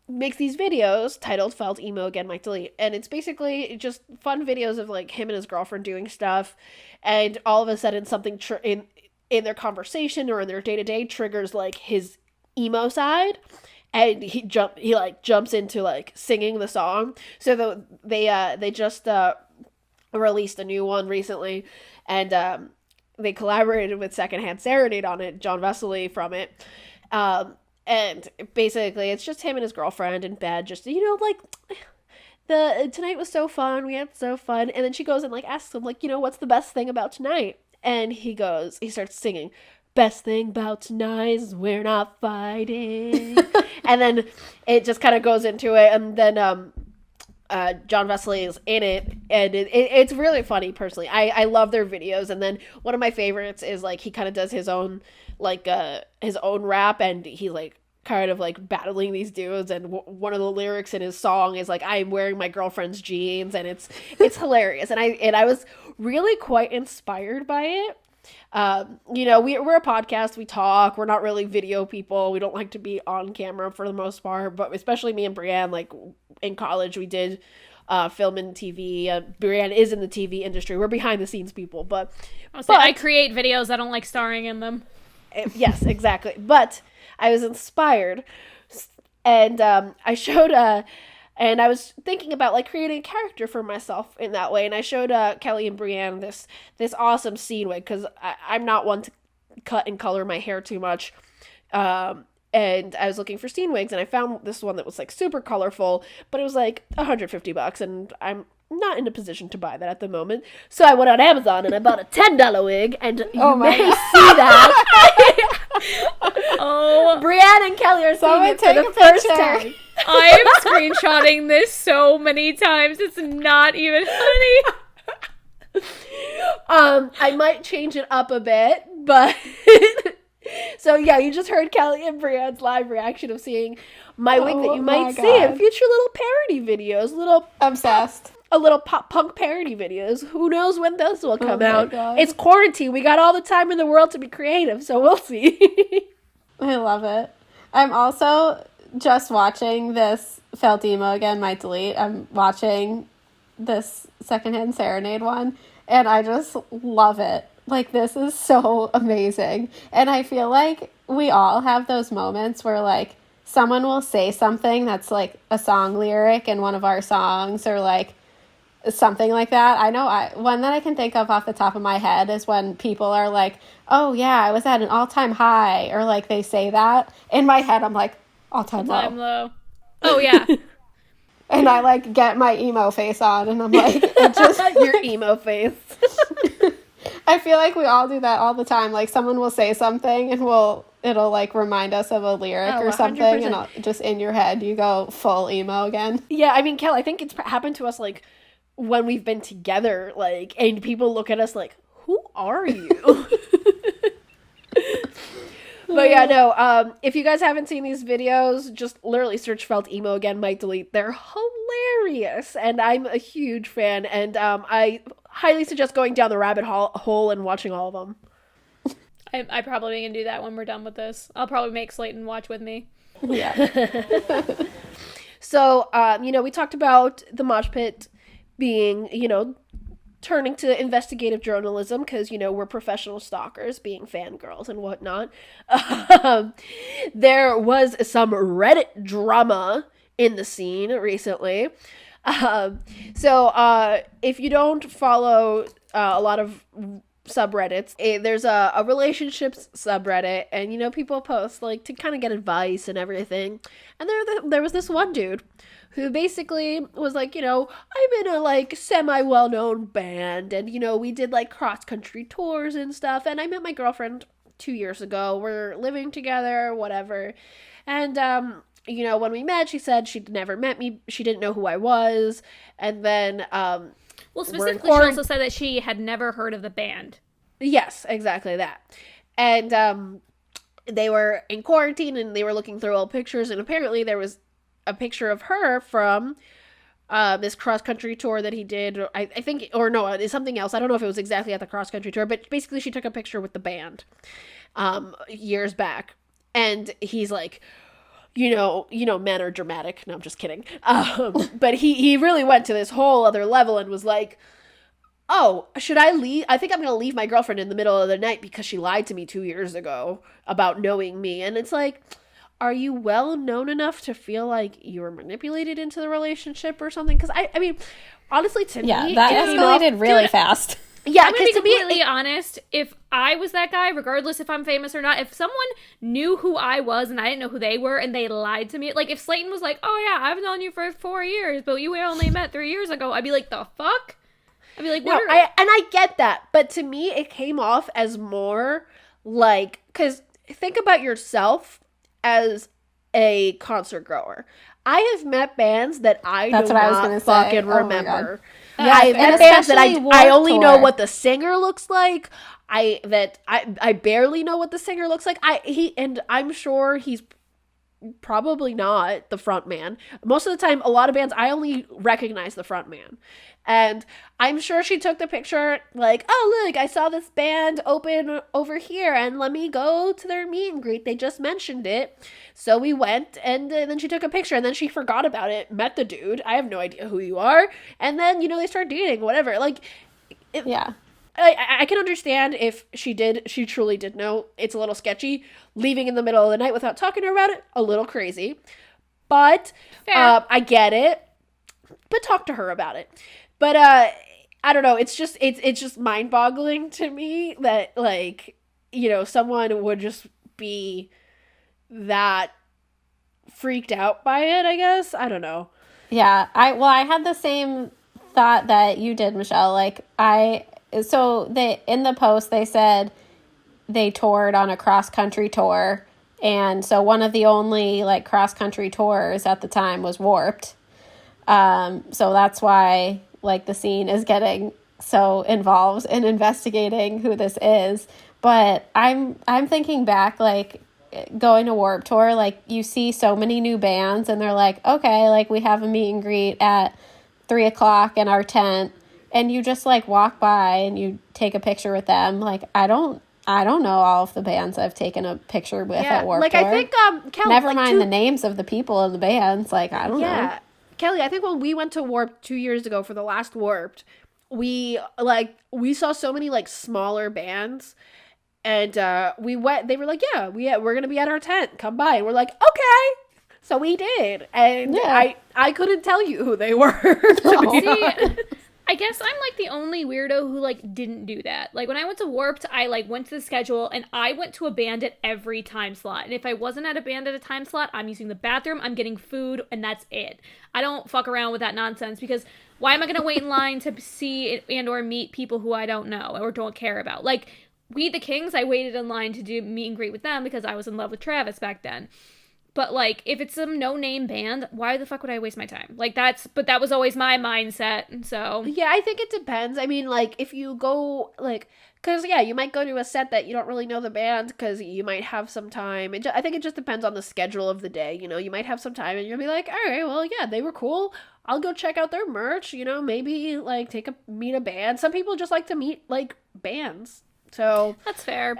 makes these videos titled Felt Emo Again Might Delete, and it's basically just fun videos of, like, him and his girlfriend doing stuff, and all of a sudden something in their conversation or in their day-to-day triggers, like, his emo side, and he like jumps into like singing the song. So they just released a new one recently, and they collaborated with Secondhand Serenade on it, John Vesely from it. And basically it's just him and his girlfriend in bed, just, like, tonight was so fun, we had so fun. And then she goes and like asks him, like, what's the best thing about tonight? And he starts singing, best thing about tonight is we're not fighting. And then it just kind of goes into it, and then John Vesely is in it, and it's really funny. Personally, I love their videos. And then one of my favorites is like he kind of does his own rap, and he like kind of like battling these dudes, and one of the lyrics in his song is like, I'm wearing my girlfriend's jeans, and it's hilarious, and I was really quite inspired by it. We're a podcast, we talk, we're not really video people, we don't like to be on camera for the most part, but especially me and Brianne, like in college we did film and TV. Brianne is in the TV industry, we're behind the scenes people, but I create videos, I don't like starring in them. Yes, exactly. But I was inspired, and I showed and I was thinking about like creating a character for myself in that way, and I showed Kelly and Brianne this awesome scene wig, because I'm not one to cut and color my hair too much, and I was looking for scene wigs, and I found this one that was like super colorful, but it was like $150, and I'm not in a position to buy that at the moment. So I went on Amazon and I bought a $10 wig, and you may see that. Oh, Brianne and Kelly are seeing it for the first time. I'm screenshotting this so many times. It's not even funny. I might change it up a bit, but so yeah, you just heard Kelly and Brianne's live reaction of seeing my wig that you might see in future little parody videos, obsessed. A little pop punk parody videos. Who knows when those will come out? God. It's quarantine. We got all the time in the world to be creative, so we'll see. I love it. I'm also just watching this Felt Emo Again Might Delete. I'm watching this Secondhand Serenade one, and I just love it. Like, this is so amazing. And I feel like we all have those moments where, like, someone will say something that's, like, a song lyric in one of our songs, or, like, something like that. I know one that I can think of off the top of my head is when people are like, oh, yeah, I was at an all-time high, or, like, they say that. In my head, I'm like, all-time low. Oh, yeah. And I, like, get my emo face on, and I'm like, it just... Your emo face. I feel like we all do that all the time. Like, someone will say something, and it'll, like, remind us of a lyric or something, 100%. And just in your head, you go full emo again. Yeah, I mean, Kel, I think it's happened to us, like, when we've been together, like, and people look at us like, who are you? But yeah, no, if you guys haven't seen these videos, just literally search Felt Emo Again Might Delete. They're hilarious, and I'm a huge fan, and I highly suggest going down the rabbit hole and watching all of them. I probably can do that when we're done with this. I'll probably make Slayton watch with me. Yeah. So, we talked about the Moshpit being, turning to investigative journalism, because, we're professional stalkers, being fangirls and whatnot. There was some Reddit drama in the scene recently. So if you don't follow a lot of subreddits, there's a relationships subreddit, and people post like to kind of get advice and everything, and there was this one dude who basically was like, I'm in a like semi well-known band, and we did like cross-country tours and stuff, and I met my girlfriend 2 years ago, we're living together, whatever, and when we met, she said she'd never met me, she didn't know who I was, and then well, specifically, she also said that she had never heard of the band. Yes, exactly that. And they were in quarantine, and they were looking through old pictures, and apparently there was a picture of her from this cross-country tour that he did, I think, or no, it's something else. I don't know if it was exactly at the cross-country tour, but basically she took a picture with the band years back. And he's like, men are dramatic. No, I'm just kidding. But he really went to this whole other level and was like, oh, should I leave? I think I'm going to leave my girlfriend in the middle of the night because she lied to me 2 years ago about knowing me. And it's like, are you well known enough to feel like you were manipulated into the relationship or something? Because I mean, honestly, to me, that escalated really fast. Yeah, I'm gonna be because to me, completely honest. If I was that guy, regardless if I'm famous or not, if someone knew who I was and I didn't know who they were and they lied to me, like if Slayton was like, "Oh yeah, I've known you for 4 years, but you only met 3 years ago," I'd be like, "The fuck?" I'd be like, no, I get that, but to me, it came off as more like, because think about yourself as a concert goer. I have met bands that That's do what I was not gonna say. fucking Oh my remember. God. I've and met bands that especially I Warped only know Tour. what the singer looks like. I barely know what the singer looks like. And I'm sure he's probably not the front man. Most of the time, a lot of bands, I only recognize the front man. And I'm sure she took the picture like, oh, look, I saw this band open over here and let me go to their meet and greet. They just mentioned it. So we went and then she took a picture and then she forgot about it, met the dude. I have no idea who you are. And then, they start dating, whatever. Like, Yeah. I can understand if she truly did know. It's a little sketchy. Leaving in the middle of the night without talking to her about it, a little crazy. But I get it. But talk to her about it. But I don't know. It's just mind-boggling to me that, like, someone would just be that freaked out by it, I guess. I don't know. Yeah. I had the same thought that you did, Michelle. Like, in the post, they said they toured on a cross-country tour. And so one of the only, like, cross-country tours at the time was Warped. So that's why, like, the scene is getting so involved in investigating who this is. But I'm thinking back, like, going to Warped Tour, like, you see so many new bands and they're like, okay, like, we have a meet and greet at 3:00 in our tent, and you just, like, walk by and you take a picture with them. Like, I don't know all of the bands I've taken a picture with at Warped Tour. I think Kelly, never mind the names of the people in the bands. Like, I don't know. Kelly, I think when we went to Warped 2 years ago for the last Warped, we saw so many, like, smaller bands, and we went. They were like, "Yeah, we're gonna be at our tent. Come by." And we're like, "Okay." So we did, and I couldn't tell you who they were. I guess I'm, like, the only weirdo who, like, didn't do that. Like, when I went to Warped, I, like, went to the schedule, and I went to a band at every time slot. And if I wasn't at a band at a time slot, I'm using the bathroom, I'm getting food, and that's it. I don't fuck around with that nonsense, because why am I going to wait in line to see and or meet people who I don't know or don't care about? Like, We the Kings, I waited in line to do meet and greet with them because I was in love with Travis back then. But, like, if it's some no-name band, why the fuck would I waste my time? Like, but that was always my mindset, so. Yeah, I think it depends. I mean, like, if you go, like, because, yeah, you might go to a set that you don't really know the band because you might have some time. I think it just depends on the schedule of the day, you might have some time and you'll be like, all right, well, yeah, they were cool. I'll go check out their merch, maybe, like, meet a band. Some people just like to meet, like, bands, so. That's fair.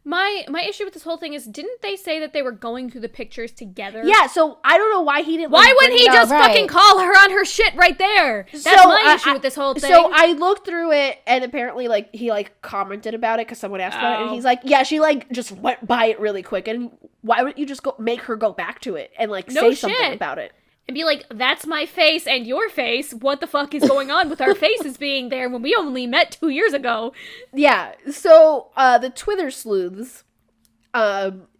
My issue with this whole thing is, didn't they say that they were going through the pictures together? Yeah, so I don't know why he didn't. Why wouldn't he just fucking call her on her shit right there? That's my issue with this whole thing. So I looked through it, and apparently, like, he, like, commented about it because someone asked about it, and he's like, yeah, she, like, just went by it really quick, and why wouldn't you just make her go back to it and, like, say something about it? And be like, that's my face and your face. What the fuck is going on with our faces being there when we only met 2 years ago? Yeah, so the Twitter sleuths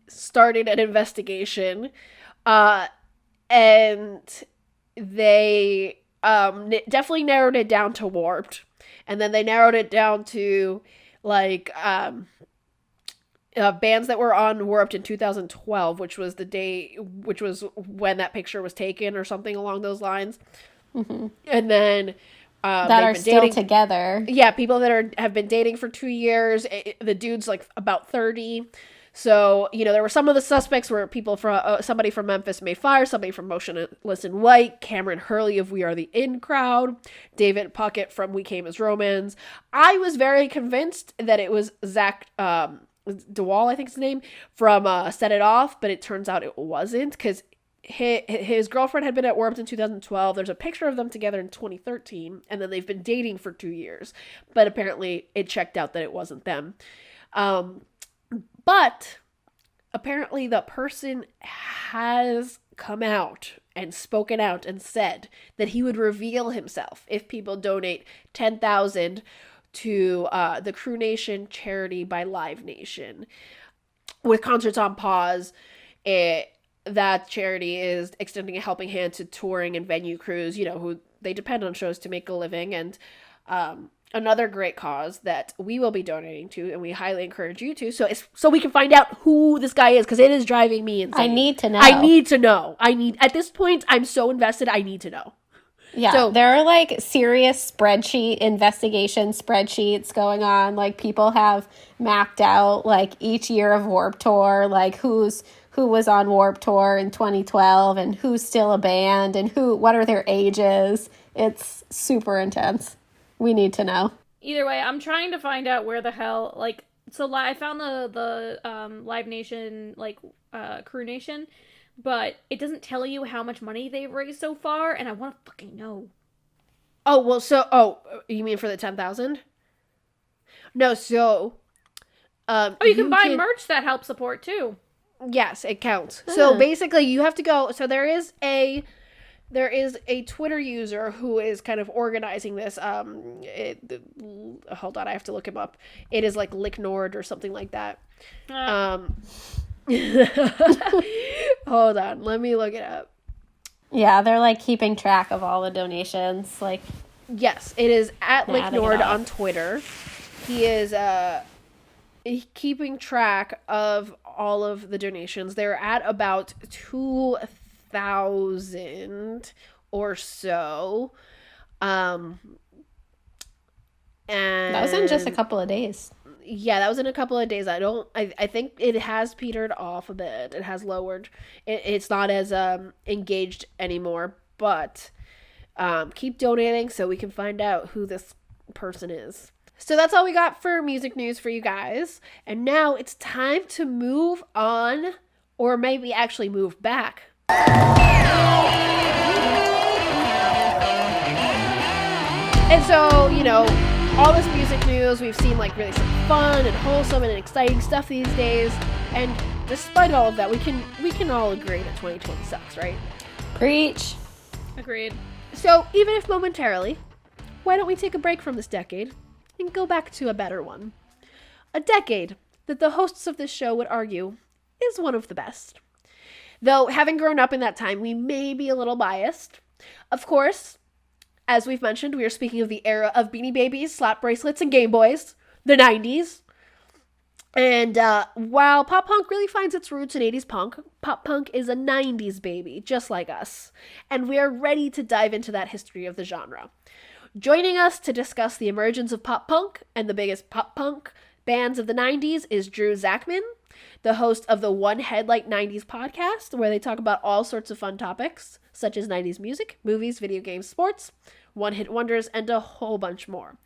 started an investigation, and they definitely narrowed it down to Warped, and then they narrowed it down to, like, bands that were on Warped in 2012, which was when that picture was taken or something along those lines. Mm-hmm. And then that are still together. Yeah, people that have been dating for 2 years. The dude's, like, about 30. So, there were some of the suspects were people from somebody from Memphis May Fire, somebody from Motionless in White, Cameron Hurley of We Are the In Crowd, David Puckett from We Came as Romans. I was very convinced that it was Zach DeWall, I think his name, from Set It Off, but it turns out it wasn't, because his girlfriend had been at Warped in 2012. There's a picture of them together in 2013, and then they've been dating for 2 years, but apparently it checked out that it wasn't them. But apparently the person has come out and spoken out and said that he would reveal himself if people donate 10,000 to the Crew Nation charity by Live Nation. With concerts on pause, that charity is extending a helping hand to touring and venue crews, who they depend on shows to make a living. And another great cause that we will be donating to, and we highly encourage you to, so we can find out who this guy is, because it is driving me insane. I need to know. At this point, I'm so invested, I need to know. Yeah, so there are like serious investigation spreadsheets going on. Like people have mapped out like each year of Warped Tour, like who was on Warped Tour in 2012 and who's still a band and what are their ages. It's super intense. We need to know. Either way, I'm trying to find out where the hell, like, so I found the Live Nation, like, Crew Nation, but it doesn't tell you how much money they've raised so far, and I want to fucking know. Oh, well, you mean for the 10,000? No, so... you can buy merch that helps support, too. Yes, it counts. So basically, you have to go... So there is a Twitter user who is kind of organizing this. Hold on, I have to look him up. It is like Licknord or something like that. Hold on, let me look it up. Yeah, they're like keeping track of all the donations. Like, yes, it is at Licknord on Twitter. He is keeping track of all of the donations. They're at about 2,000 or so. And that was in just a couple of days. Yeah, that was in a couple of days. I think it has petered off a bit. It has lowered. It's not as engaged anymore, but keep donating so we can find out who this person is. So that's all we got for music news for you guys. And now it's time to move on, or maybe actually move back. And so, all this music news, we've seen like really some fun and wholesome and exciting stuff these days. And despite all of that, we can all agree that 2020 sucks, right? Preach. Agreed. So even if momentarily, why don't we take a break from this decade and go back to a better one? A decade that the hosts of this show would argue is one of the best. Though, having grown up in that time, we may be a little biased. Of course, as we've mentioned, we are speaking of the era of Beanie Babies, slap bracelets, and Game Boys, the 90s. And while pop punk really finds its roots in 80s punk, pop punk is a 90s baby, just like us. And we are ready to dive into that history of the genre. Joining us to discuss the emergence of pop punk and the biggest pop punk bands of the 90s is Drew Zakmin, the host of the One Headlight 90s podcast, where they talk about all sorts of fun topics, such as 90s music, movies, video games, sports, one-hit wonders, and a whole bunch more.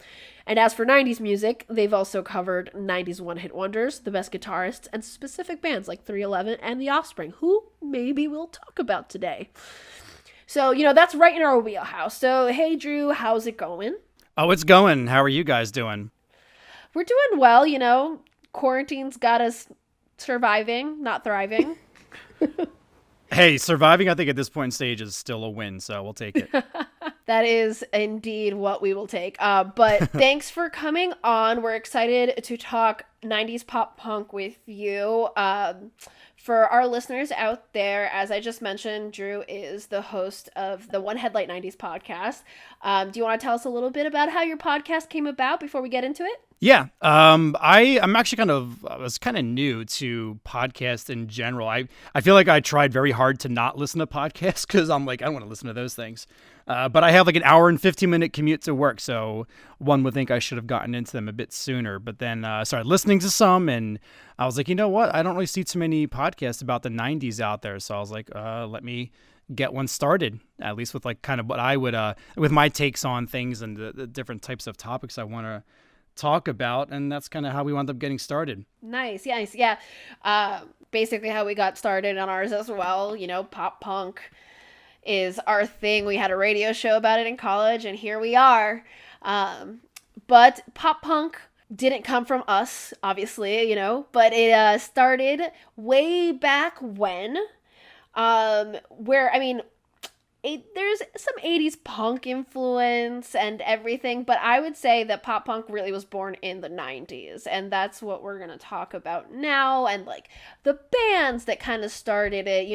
And as for 90s music, they've also covered 90s one-hit wonders, the best guitarists, and specific bands like 311 and The Offspring, who maybe we'll talk about today. So, that's right in our wheelhouse. So, hey, Drew, how's it going? Oh, it's going. How are you guys doing? We're doing well, Quarantine's got us surviving, not thriving. Hey, surviving, I think at this point in stage is still a win, so we'll take it. That is indeed what we will take. But thanks for coming on. We're excited to talk 90s pop punk with you. For our listeners out there, as I just mentioned, Drew is the host of the One Headlight 90s podcast. Do you want to tell us a little bit about how your podcast came about before we get into it? Yeah, I'm actually I was kind of new to podcasts in general. I feel like I tried very hard to not listen to podcasts because I'm like, I don't want to listen to those things. But I have like an hour and 15-minute commute to work, so one would think I should have gotten into them a bit sooner. But then I started listening to some, and I was like, you know what? I don't really see too many podcasts about the 90s out there. So I was like, let me get one started, at least with like kind of what I would, with my takes on things and the different types of topics I want to talk about. And that's kind of how we wound up getting started. Nice. Yeah. Basically how we got started on ours as well. Pop punk is our thing. We had a radio show about it in college, and here we are. But pop punk didn't come from us, obviously, but it started way back when. Where, I mean, there's some 80s punk influence and everything, but I would say that pop punk really was born in the 90s, and that's what we're going to talk about now, and like the bands that kind of started it,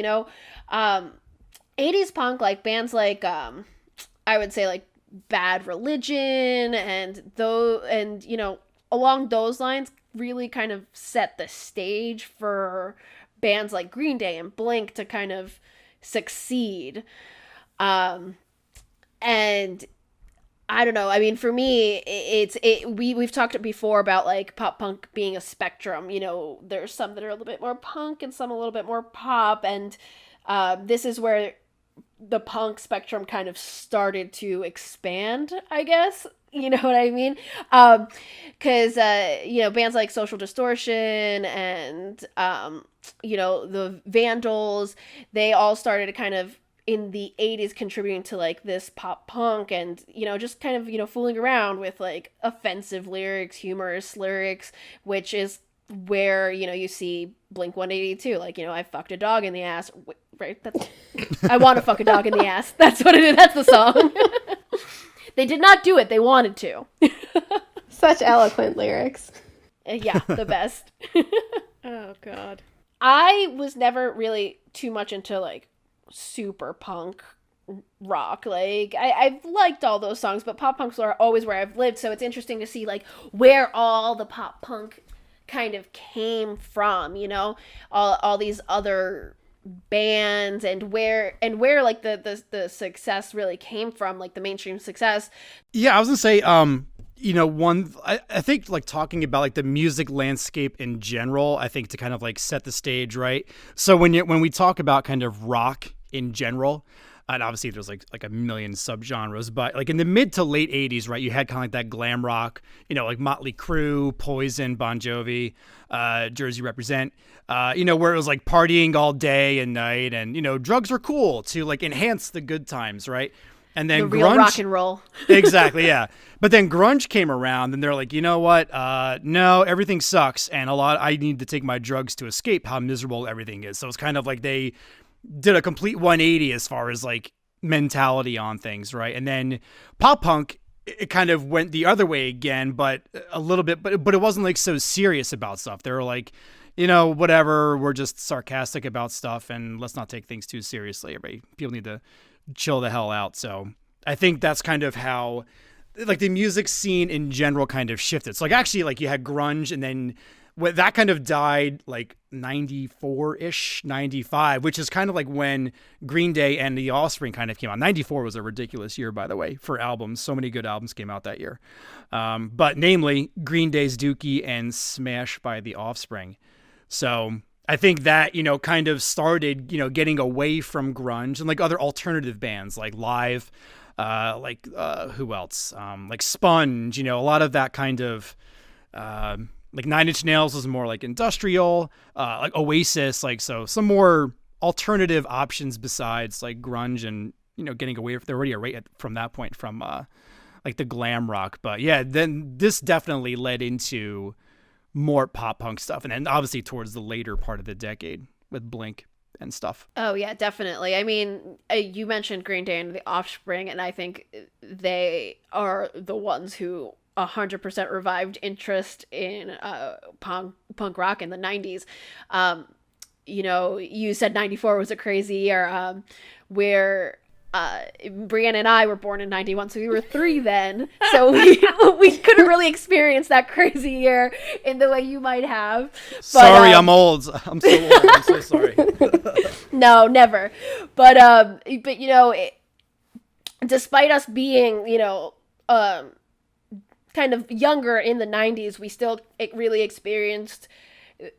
80s punk, like bands like I would say like Bad Religion and along those lines really kind of set the stage for bands like Green Day and Blink to kind of succeed. And I don't know. I mean, for me, we've talked before about like pop punk being a spectrum. There's some that are a little bit more punk and some a little bit more pop, and this is where the punk spectrum kind of started to expand, I guess. You know what I mean? Because bands like Social Distortion and the Vandals, they all started kind of in the 80s contributing to like this pop punk and just kind of fooling around with like offensive lyrics, humorous lyrics, which is where you see Blink 182, like I fucked a dog in the ass, right? That's I want to fuck a dog in the ass. That's what it is. That's the song. They did not do it. They wanted to. Such eloquent lyrics. Yeah, the best. Oh god. I was never really too much into like super punk rock. Like I've liked all those songs, but pop punks are always where I've lived, so it's interesting to see like where all the pop punk kind of came from, all these other bands and where like the success really came from, like the mainstream success. Yeah, I was gonna say, I think like talking about like the music landscape in general, I think to kind of like set the stage, right? So when we talk about kind of rock in general, and obviously there's like a million subgenres, but like in the mid to late 80s, right, you had kind of like that glam rock, like Motley Crue, Poison, Bon Jovi, Jersey Represent, where it was like partying all day and night and, drugs were cool to like enhance the good times, right? And then the real rock and roll. Exactly, yeah. But then grunge came around and they're like, you know what? No, everything sucks. And I need to take my drugs to escape how miserable everything is. So it's kind of like they did a complete 180 as far as like mentality on things, right? And then pop punk, it kind of went the other way again, but a little bit, but it wasn't like so serious about stuff. They were like, whatever, we're just sarcastic about stuff and let's not take things too seriously. People need to chill the hell out. So I think that's kind of how like the music scene in general kind of shifted. So like actually like you had grunge and then that kind of died like 94-ish, 95, which is kind of like when Green Day and The Offspring kind of came out. 94 was a ridiculous year, by the way, for albums. So many good albums came out that year. But namely, Green Day's Dookie and Smash by The Offspring. So I think that, kind of started, getting away from grunge and like other alternative bands like Live, who else? Like Sponge, a lot of that kind of... like Nine Inch Nails was more like industrial, like Oasis, like so some more alternative options besides like grunge and getting away they're already right from that point from like the glam rock. But yeah, then this definitely led into more pop punk stuff, and then obviously towards the later part of the decade with Blink and stuff. Oh yeah, definitely. I mean, you mentioned Green Day and The Offspring, and I think they are the ones who 100% revived interest in punk rock in the 90s. You said 94 was a crazy year, where Brianne and I were born in 91, so we were 3 then. So we couldn't really experience that crazy year in the way you might have. But, sorry, I'm old. I'm so old. I'm so sorry. No, never. But despite us being, kind of younger in the 90s, we still really experienced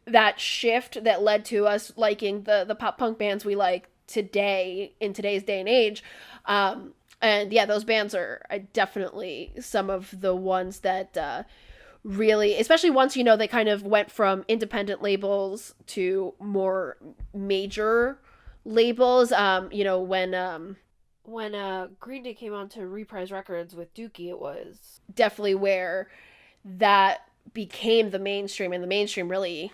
that shift that led to us liking the pop punk bands we like today in today's day and age. And yeah, those bands are definitely some of the ones that really, especially once they kind of went from independent labels to more major labels. When Green Day came on to Reprise Records with Dookie, it was definitely where that became the mainstream, and the mainstream really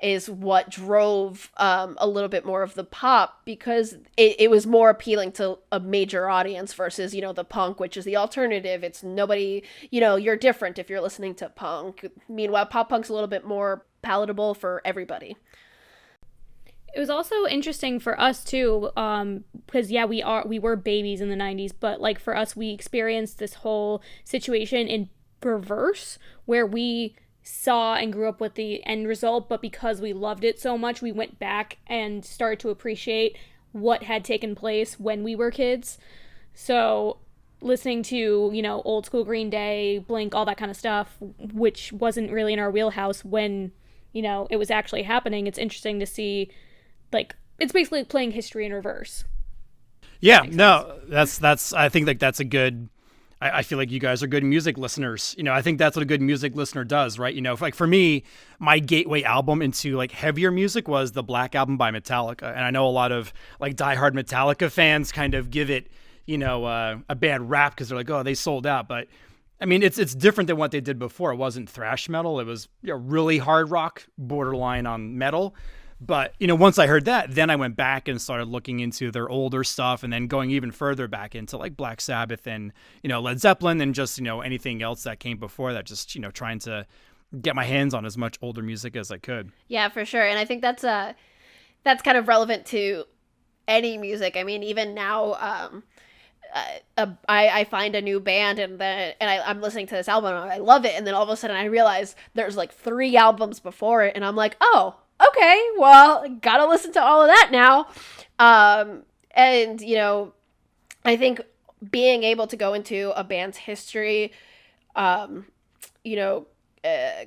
is what drove a little bit more of the pop, because it was more appealing to a major audience versus, you know, the punk, which is the alternative. It's nobody, you know, you're different if you're listening to punk. Meanwhile, pop punk's a little bit more palatable for everybody. It was also interesting for us too, because yeah, we were babies in the 90s, but like for us, we experienced this whole situation in reverse, where we saw and grew up with the end result, but because we loved it so much, we went back and started to appreciate what had taken place when we were kids. So listening to, you know, old school Green Day, Blink, all that kind of stuff, which wasn't really in our wheelhouse when, you know, it was actually happening. It's interesting to see, like, it's basically playing history in reverse. Yeah, no, that's I think like that's a good, I feel like you guys are good music listeners. You know, I think that's what a good music listener does, right? You know, like for me, my gateway album into like heavier music was the Black Album by Metallica. And I know a lot of like diehard Metallica fans kind of give it, you know, a bad rap because they're like, oh, they sold out. But I mean, it's different than what they did before. It wasn't thrash metal. It was, you know, really hard rock, borderline on metal. But, you know, once I heard that, then I went back and started looking into their older stuff, and then going even further back into like Black Sabbath and, you know, Led Zeppelin, and just, you know, anything else that came before that, just, you know, trying to get my hands on as much older music as I could. Yeah, for sure. And I think that's kind of relevant to any music. I mean, even now, I find a new band and I'm listening to this album and I love it, and then all of a sudden I realize there's like 3 albums before it, and I'm like, oh, okay, well, gotta listen to all of that now. And, you know, I think being able to go into a band's history, you know,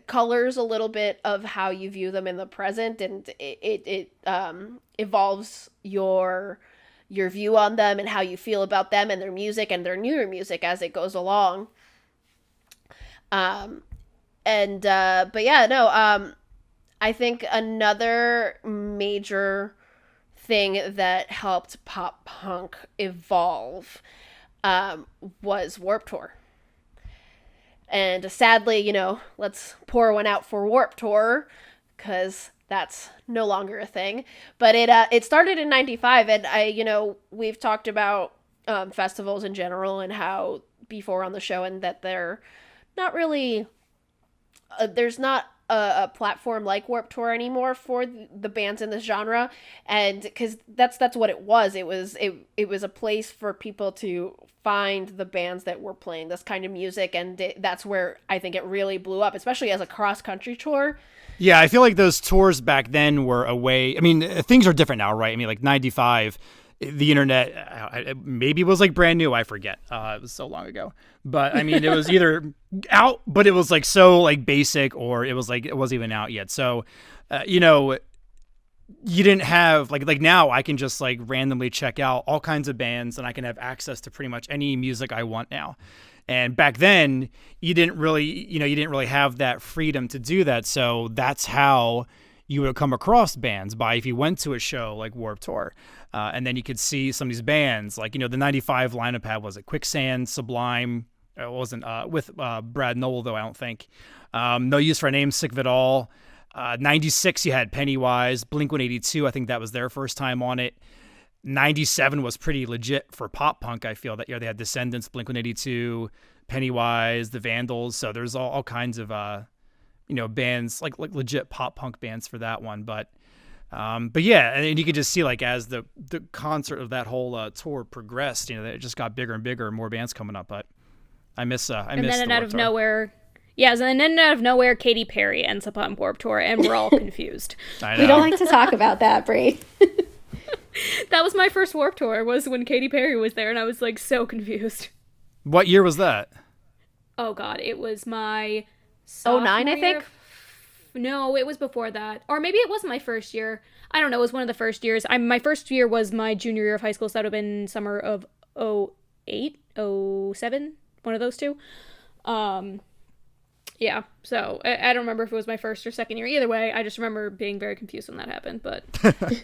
colors a little bit of how you view them in the present, and it evolves your view on them and how you feel about them and their music and their newer music as it goes along. But yeah, no, I think another major thing that helped pop punk evolve was Warped Tour. And sadly, you know, let's pour one out for Warped Tour, because that's no longer a thing. But it started in '95, and you know, we've talked about festivals in general and how before on the show, and that they're not really there's not a platform like Warped Tour anymore for the bands in this genre, and because that's what it was. It was a place for people to find the bands that were playing this kind of music, and that's where I think it really blew up, especially as a cross country tour. Yeah, I feel like those tours back then were a way. I mean, things are different now, right? I mean, like '95, the internet maybe was like brand new. I forget. It was so long ago. But I mean, it was either out, but it was like so like basic, or it was like it wasn't even out yet. So, you know, you didn't have like now I can just like randomly check out all kinds of bands, and I can have access to pretty much any music I want now. And back then, you didn't really have that freedom to do that. So that's how you would come across bands, by if you went to a show like Warped Tour. And then you could see some of these bands, like, you know, the '95 lineup had, was it Quicksand, Sublime? It wasn't with Brad Noel, though, I don't think. No Use for a Name, Sick of It All. '96, you had Pennywise. Blink-182, I think that was their first time on it. '97 was pretty legit for pop punk, I feel. That, you know, they had Descendants, Blink-182, Pennywise, The Vandals. So there's all kinds of, you know, bands, like legit pop punk bands for that one. But yeah, and you could just see, like, as the concert of that whole tour progressed, you know, it just got bigger and bigger, and more bands coming up. But I miss and then out of nowhere, and then out of nowhere, Katy Perry ends up on Warped Tour, and we're all confused. I know. We don't like to talk about that, Brie. That was my first Warped Tour, was when Katy Perry was there, and I was like so confused. What year was that? Oh God, it was my 09, I think. No, it was before that. Or maybe it wasn't my first year. I don't know. It was one of the first years. My first year was my junior year of high school, so that would have been summer of 08, 07, one of those two. Yeah, so I don't remember if it was my first or second year. Either way, I just remember being very confused when that happened. But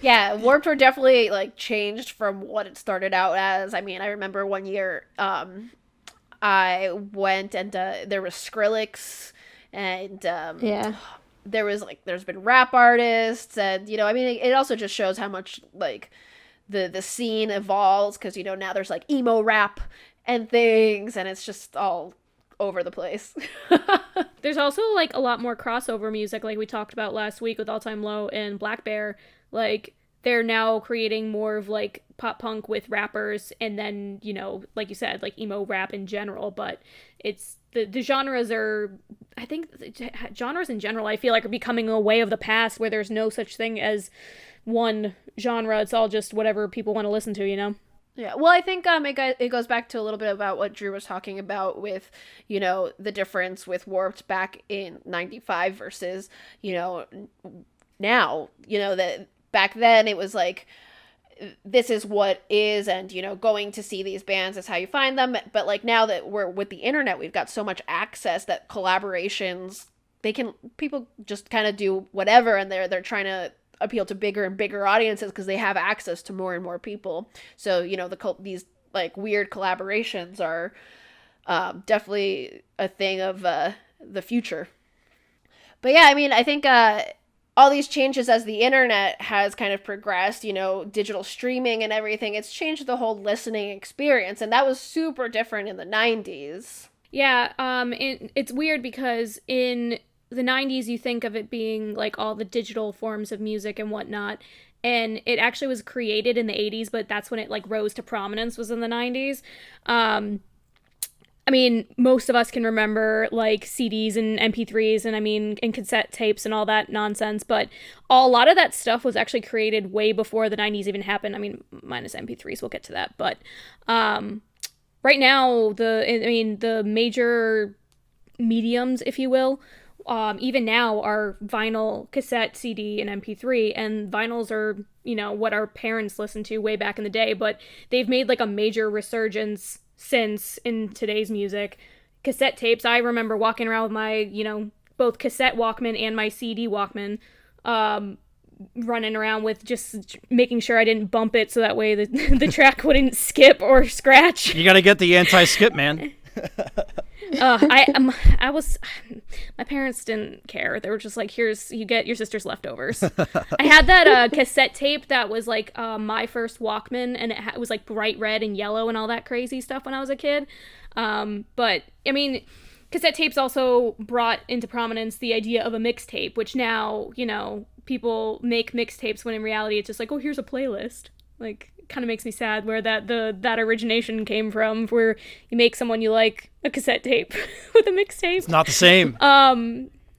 yeah, Warped Tour definitely like changed from what it started out as. I mean, I remember one year I went and there was Skrillex and there's been rap artists, and I mean, it also just shows how much like the scene evolves, because now there's like emo rap and things, and it's just all over the place. There's also like a lot more crossover music, like we talked about last week with All Time Low and Black Bear. Like they're now creating more of like pop punk with rappers, and then like you said, like emo rap in general. But it's the genres are, I think genres in general, I feel like, are becoming a way of the past, where there's no such thing as one genre. It's all just whatever people want to listen to, Yeah, well, I think it goes back to a little bit about what Drew was talking about with, the difference with Warped back in 95 versus, now, that back then it was like, this is what is, and, going to see these bands is how you find them. But like now that we're with the internet, we've got so much access that collaborations, people just kind of do whatever, and they're trying to appeal to bigger and bigger audiences because they have access to more and more people. So these like weird collaborations are definitely a thing of the future. But yeah, I mean, I think all these changes as the internet has kind of progressed, digital streaming and everything, it's changed the whole listening experience, and that was super different in the 90s. Yeah, it's weird because in the 90s you think of it being like all the digital forms of music and whatnot, and it actually was created in the 80s, but that's when it like rose to prominence, was in the 90s. I mean, most of us can remember like CDs and MP3s and cassette tapes and all that nonsense, but a lot of that stuff was actually created way before the 90s even happened. I mean, minus MP3s, we'll get to that, but right now the major mediums, if you will, even now, are vinyl, cassette, CD, and MP3, and vinyls are, what our parents listened to way back in the day, but they've made like a major resurgence since in today's music. Cassette tapes, I remember walking around with my, both cassette Walkman and my CD Walkman, running around with just making sure I didn't bump it so that way the track wouldn't skip or scratch. You gotta get the anti-skip, man. My parents didn't care. They were just like, you get your sister's leftovers. I had that cassette tape that was like my first Walkman, and it was like bright red and yellow and all that crazy stuff when I was a kid. But I mean, cassette tapes also brought into prominence the idea of a mixtape, which now, people make mixtapes when in reality it's just like, oh, here's a playlist. Like, kind of makes me sad where that origination came from, where you make someone you like a cassette tape with a mixtape. It's not the same.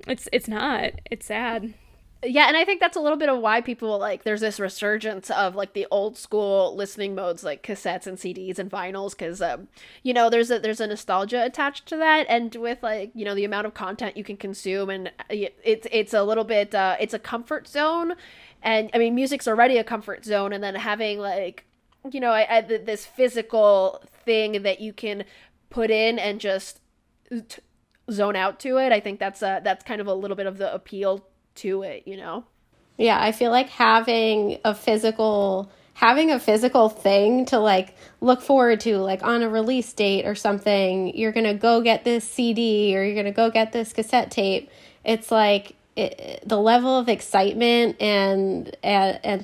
It's not. It's sad. Yeah, and I think that's a little bit of why people like there's this resurgence of like the old school listening modes like cassettes and CDs and vinyls, because there's a nostalgia attached to that, and with like the amount of content you can consume, and it's a little bit it's a comfort zone. And I mean, music's already a comfort zone, and then having like, this physical thing that you can put in and just zone out to it. I think that's kind of a little bit of the appeal to it, Yeah, I feel like having a physical thing to like look forward to, like on a release date or something, you're gonna go get this CD or you're gonna go get this cassette tape. It's like the level of excitement and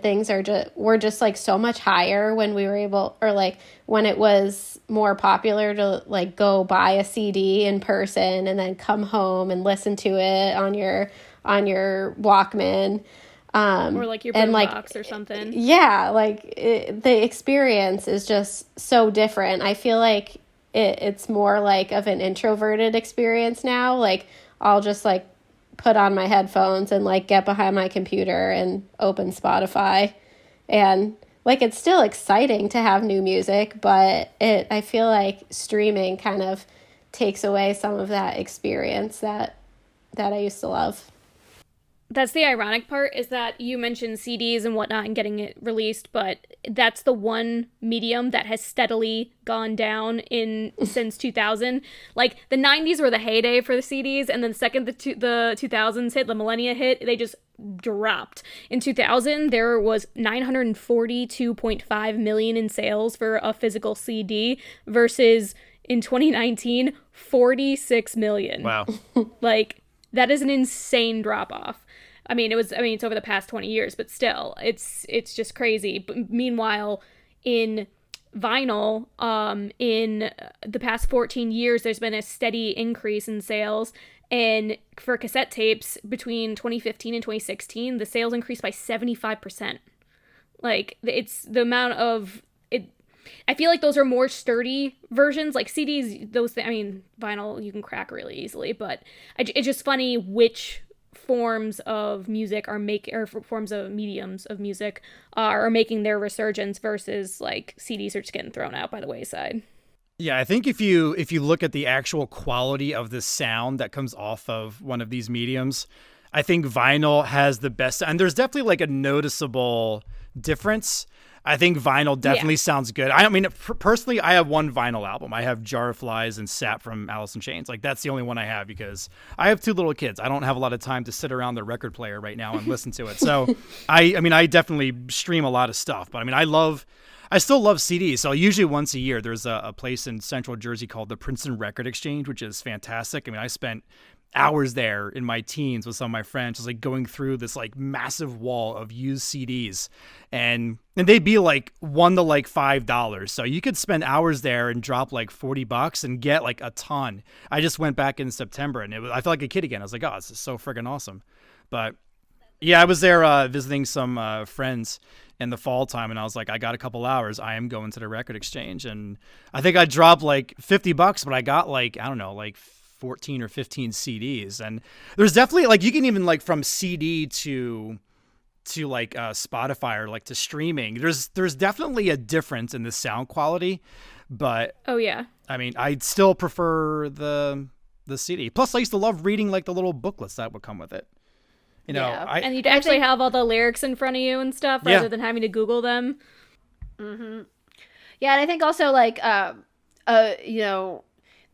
things were just like so much higher when we were able, or like when it was more popular to like go buy a CD in person and then come home and listen to it on your Walkman. Or like your boombox or something. Yeah, like the experience is just so different. I feel like it's more like of an introverted experience now. Like I'll just like put on my headphones and like get behind my computer and open Spotify, and like it's still exciting to have new music, but I feel like streaming kind of takes away some of that experience that I used to love. That's the ironic part, is that you mentioned CDs and whatnot and getting it released, but that's the one medium that has steadily gone down since 2000. Like, the 90s were the heyday for the CDs, and then the second the 2000s hit, the millennia hit, they just dropped. In 2000, there was 942.5 million in sales for a physical CD versus in 2019, 46 million. Wow. Like, That is an insane drop off. It's over the past 20 years, but still, it's just crazy. But meanwhile, in vinyl, in the past 14 years, there's been a steady increase in sales. And for cassette tapes, between 2015 and 2016, the sales increased by 75%. Like, it's the amount of it. I feel like those are more sturdy versions. Like CDs, vinyl you can crack really easily, but it's just funny which forms of music forms of mediums of music are making their resurgence versus like CDs are just getting thrown out by the wayside. Yeah, I think if you look at the actual quality of the sound that comes off of one of these mediums, I think vinyl has the best, and there's definitely like a noticeable difference. I think vinyl definitely sounds good. Personally, I have one vinyl album. I have Jar of Flies and Sap from Alice in Chains. Like, that's the only one I have because I have 2 little kids. I don't have a lot of time to sit around the record player right now and listen to it. So, I definitely stream a lot of stuff. But, I still love CDs. So, usually once a year, there's a place in Central Jersey called the Princeton Record Exchange, which is fantastic. I spent hours there in my teens with some of my friends, just like going through this like massive wall of used CDs, and they'd be like $1 to like $5. So you could spend hours there and drop like $40 and get like a ton. I just went back in September and I felt like a kid again. I was like, oh, this is so friggin' awesome. But yeah, I was there visiting some friends in the fall time, and I was like, I got a couple hours. I am going to the record exchange, and I think I dropped like $50, but I got like, I don't know, like 14 or 15 CDs. And there's definitely like, you can even like from CD to like Spotify or like to streaming, there's definitely a difference in the sound quality, but oh yeah, I'd still prefer the CD. Plus I used to love reading like the little booklets that would come with it, and you'd actually have all the lyrics in front of you and stuff rather than having to Google them. Mm-hmm. Yeah, and I think also like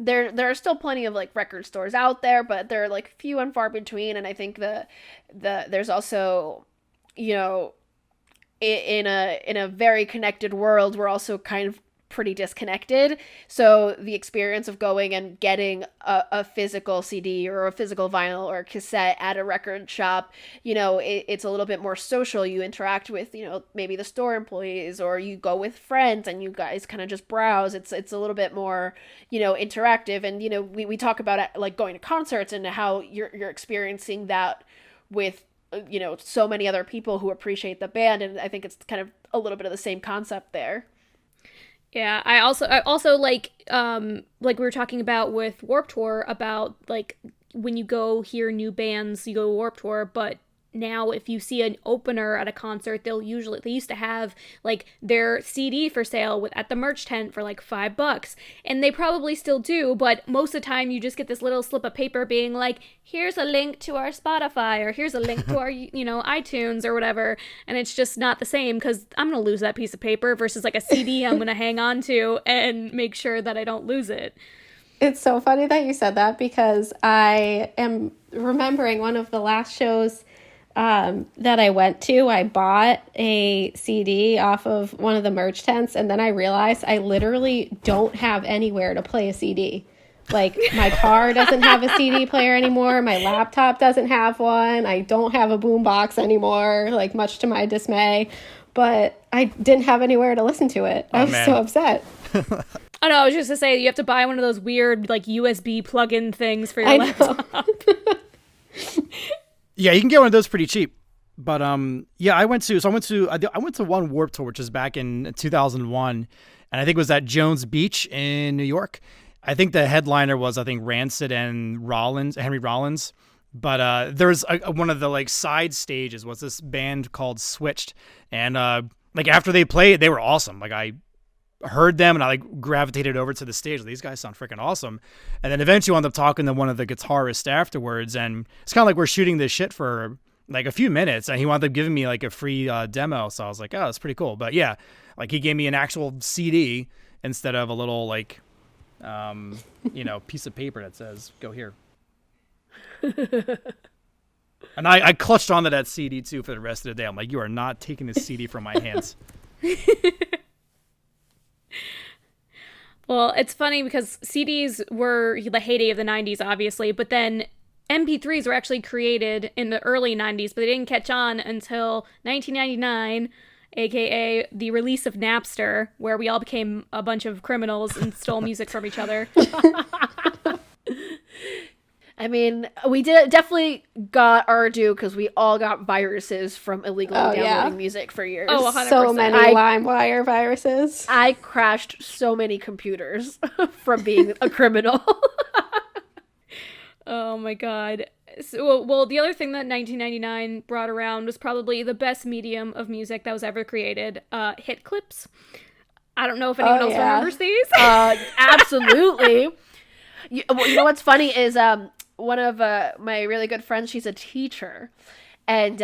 there are still plenty of like record stores out there, but they're like few and far between. And I think there's also, in a very connected world, we're also kind of pretty disconnected. So the experience of going and getting a physical CD or a physical vinyl or a cassette at a record shop, it's a little bit more social. You interact with, maybe the store employees, or you go with friends and you guys kind of just browse. It's a little bit more, interactive. And, we talk about it, like going to concerts and how you're experiencing that with, so many other people who appreciate the band. And I think it's kind of a little bit of the same concept there. Yeah, I also like we were talking about with Warped Tour about like when you go hear new bands, you go Warped Tour, but now if you see an opener at a concert, they used to have like their CD for sale at the merch tent for like $5, and they probably still do, but most of the time you just get this little slip of paper being like, here's a link to our Spotify, or here's a link to our iTunes or whatever, and it's just not the same because I'm gonna lose that piece of paper versus like a CD I'm gonna hang on to and make sure that I don't lose it. It's so funny that you said that because I am remembering one of the last shows that I went to. I bought a CD off of one of the merch tents, and then I realized I literally don't have anywhere to play a CD. Like, my car doesn't have a CD player anymore. My laptop doesn't have one. I don't have a boombox anymore, like, much to my dismay. But I didn't have anywhere to listen to it. I was so upset. Oh, no, I was just to say, you have to buy one of those weird, like, USB plug-in things for your laptop. Yeah, you can get one of those pretty cheap. But I went to one Warped Tour, which is back in 2001, and I think it was at Jones Beach in New York. I think the headliner was Rancid and Henry Rollins. But there's one of the like side stages was this band called Switched, and like after they played, they were awesome. Like I heard them and I like gravitated over to the stage. These guys sound freaking awesome. And then eventually wound up talking to one of the guitarists afterwards, and it's kind of like we're shooting this shit for like a few minutes, and he wound up giving me like a free demo. So I was like, oh, that's pretty cool. But yeah, like he gave me an actual CD instead of a little like piece of paper that says go here. And I clutched onto that CD too for the rest of the day. I'm like, you are not taking this CD from my hands. Well, it's funny because CDs were the heyday of the 90s, obviously, but then MP3s were actually created in the early 90s, but they didn't catch on until 1999, aka the release of Napster, where we all became a bunch of criminals and stole music from each other. I mean, we definitely got our due because we all got viruses from illegally downloading music for years. Oh, 100%. So many LimeWire viruses. I crashed so many computers from being a criminal. Oh my god. So, well, the other thing that 1999 brought around was probably the best medium of music that was ever created, hit clips. I don't know if anyone else remembers these. Absolutely. You know what's funny is one of my really good friends, she's a teacher, and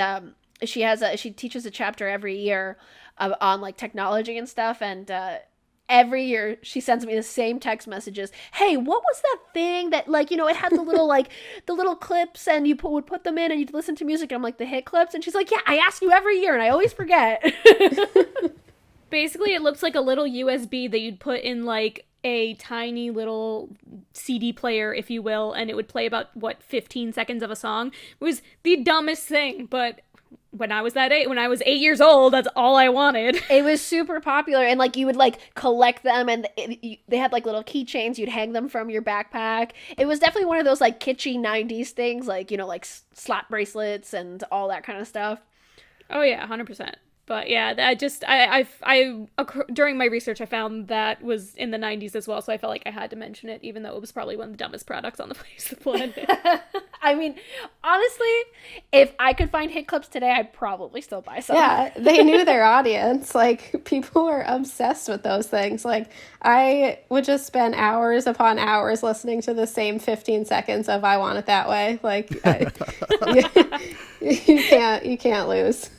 she teaches a chapter every year on like technology and stuff, and every year she sends me the same text messages. Hey, what was that thing that, like, it had the little like the little clips, and you would put them in and you'd listen to music, and I'm like, the hit clips? And she's like, yeah, I ask you every year and I always forget. Basically, it looks like a little USB that you'd put in like a tiny little CD player, if you will, and it would play about 15 seconds of a song. It was the dumbest thing, but when I was 8 years old, that's all I wanted. It was super popular, and like you would like collect them, and they had like little keychains. You'd hang them from your backpack. It was definitely one of those like kitschy 90s things, like like slap bracelets and all that kind of stuff. Oh yeah, 100%. But yeah, during my research, I found that was in the 90s as well, so I felt like I had to mention it, even though it was probably one of the dumbest products on the face of the planet. I mean, honestly, if I could find hit clips today, I'd probably still buy some. Yeah, they knew their audience. Like, people were obsessed with those things. Like, I would just spend hours upon hours listening to the same 15 seconds of "I Want It That Way." Like, you can't lose.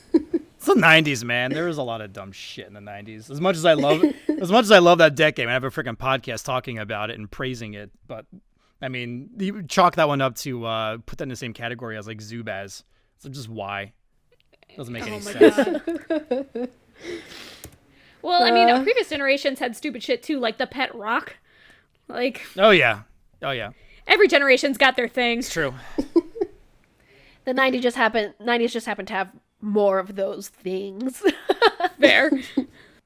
It's the 90s, man. There was a lot of dumb shit in the 90s. As much as I love that decade, I have a freaking podcast talking about it and praising it. But I mean, you chalk that one up to put that in the same category as like Zubaz. So just why? Doesn't make any sense. God. Well, I mean, previous generations had stupid shit too, like the pet rock. Like, oh yeah. Every generation's got their thing. It's true. The 90s just happened to have more of those things. Fair.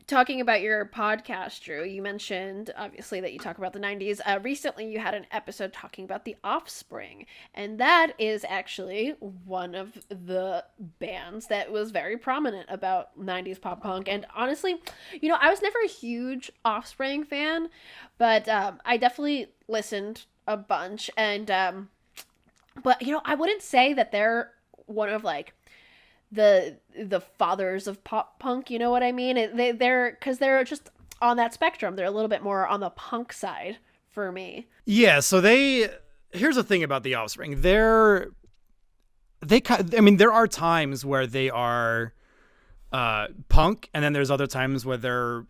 Talking about your podcast, Drew, you mentioned obviously that you talk about the 90s. Recently you had an episode talking about The Offspring, and that is actually one of the bands that was very prominent about 90s pop punk. And honestly, I was never a huge Offspring fan, but I definitely listened a bunch, and but I wouldn't say that they're one of like the fathers of pop punk, you know what I mean? They're just on that spectrum. They're a little bit more on the punk side for me. Yeah, so here's the thing about The Offspring. There are times where they are punk, and then there's other times where they're,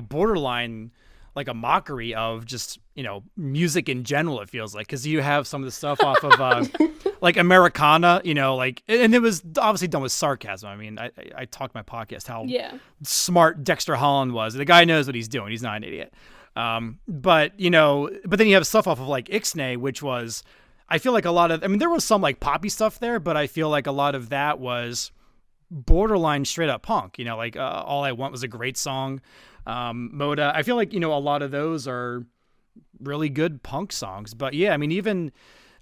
borderline like a mockery of just, music in general, it feels like, because you have some of the stuff off of like Americana, and it was obviously done with sarcasm. I mean, I talked my podcast how smart Dexter Holland was. The guy knows what he's doing. He's not an idiot. But then you have stuff off of like Ixnay, which was, I feel like a lot of, there was some like poppy stuff there, but I feel like a lot of that was borderline straight up punk, like All I Want was a great song. Moda, I feel like, a lot of those are really good punk songs. But yeah, even,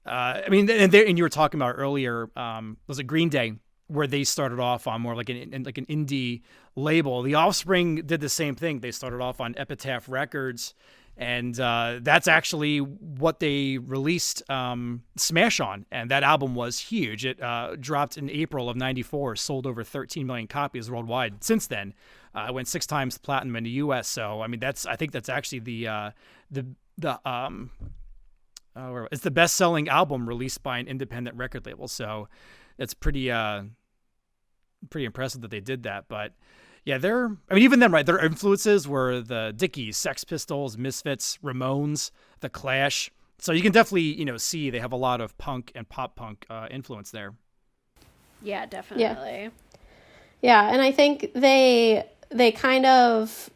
and you were talking about earlier, was it Green Day, where they started off on more like an indie label. The Offspring did the same thing. They started off on Epitaph Records, and that's actually what they released Smash on, and that album was huge. It dropped in April of '94, sold over 13 million copies worldwide. Since then, it went 6 times platinum in the U.S. So I think that's actually it's the best-selling album released by an independent record label. So it's pretty impressive that they did that. But yeah, even then, right, their influences were the Dickies, Sex Pistols, Misfits, Ramones, The Clash. So you can definitely, see they have a lot of punk and pop punk influence there. Yeah, definitely. Yeah, and I think they kind of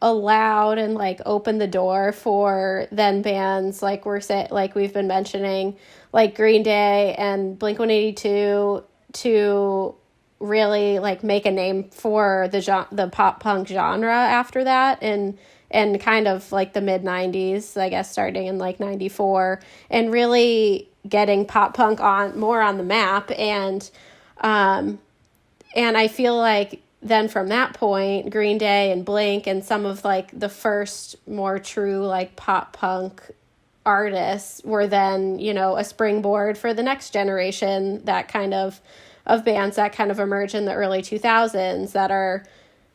allowed and like opened the door for then bands like we've been mentioning, like Green Day and Blink-182 to really like make a name for the pop punk genre after that, and kind of like the mid 90s, I guess, starting in like 94, and really getting pop punk more on the map. And I feel like then from that point, Green Day and Blink and some of like the first more true like pop punk artists were then, you know, a springboard for the next generation, that kind of bands that kind of emerge in the early 2000s that are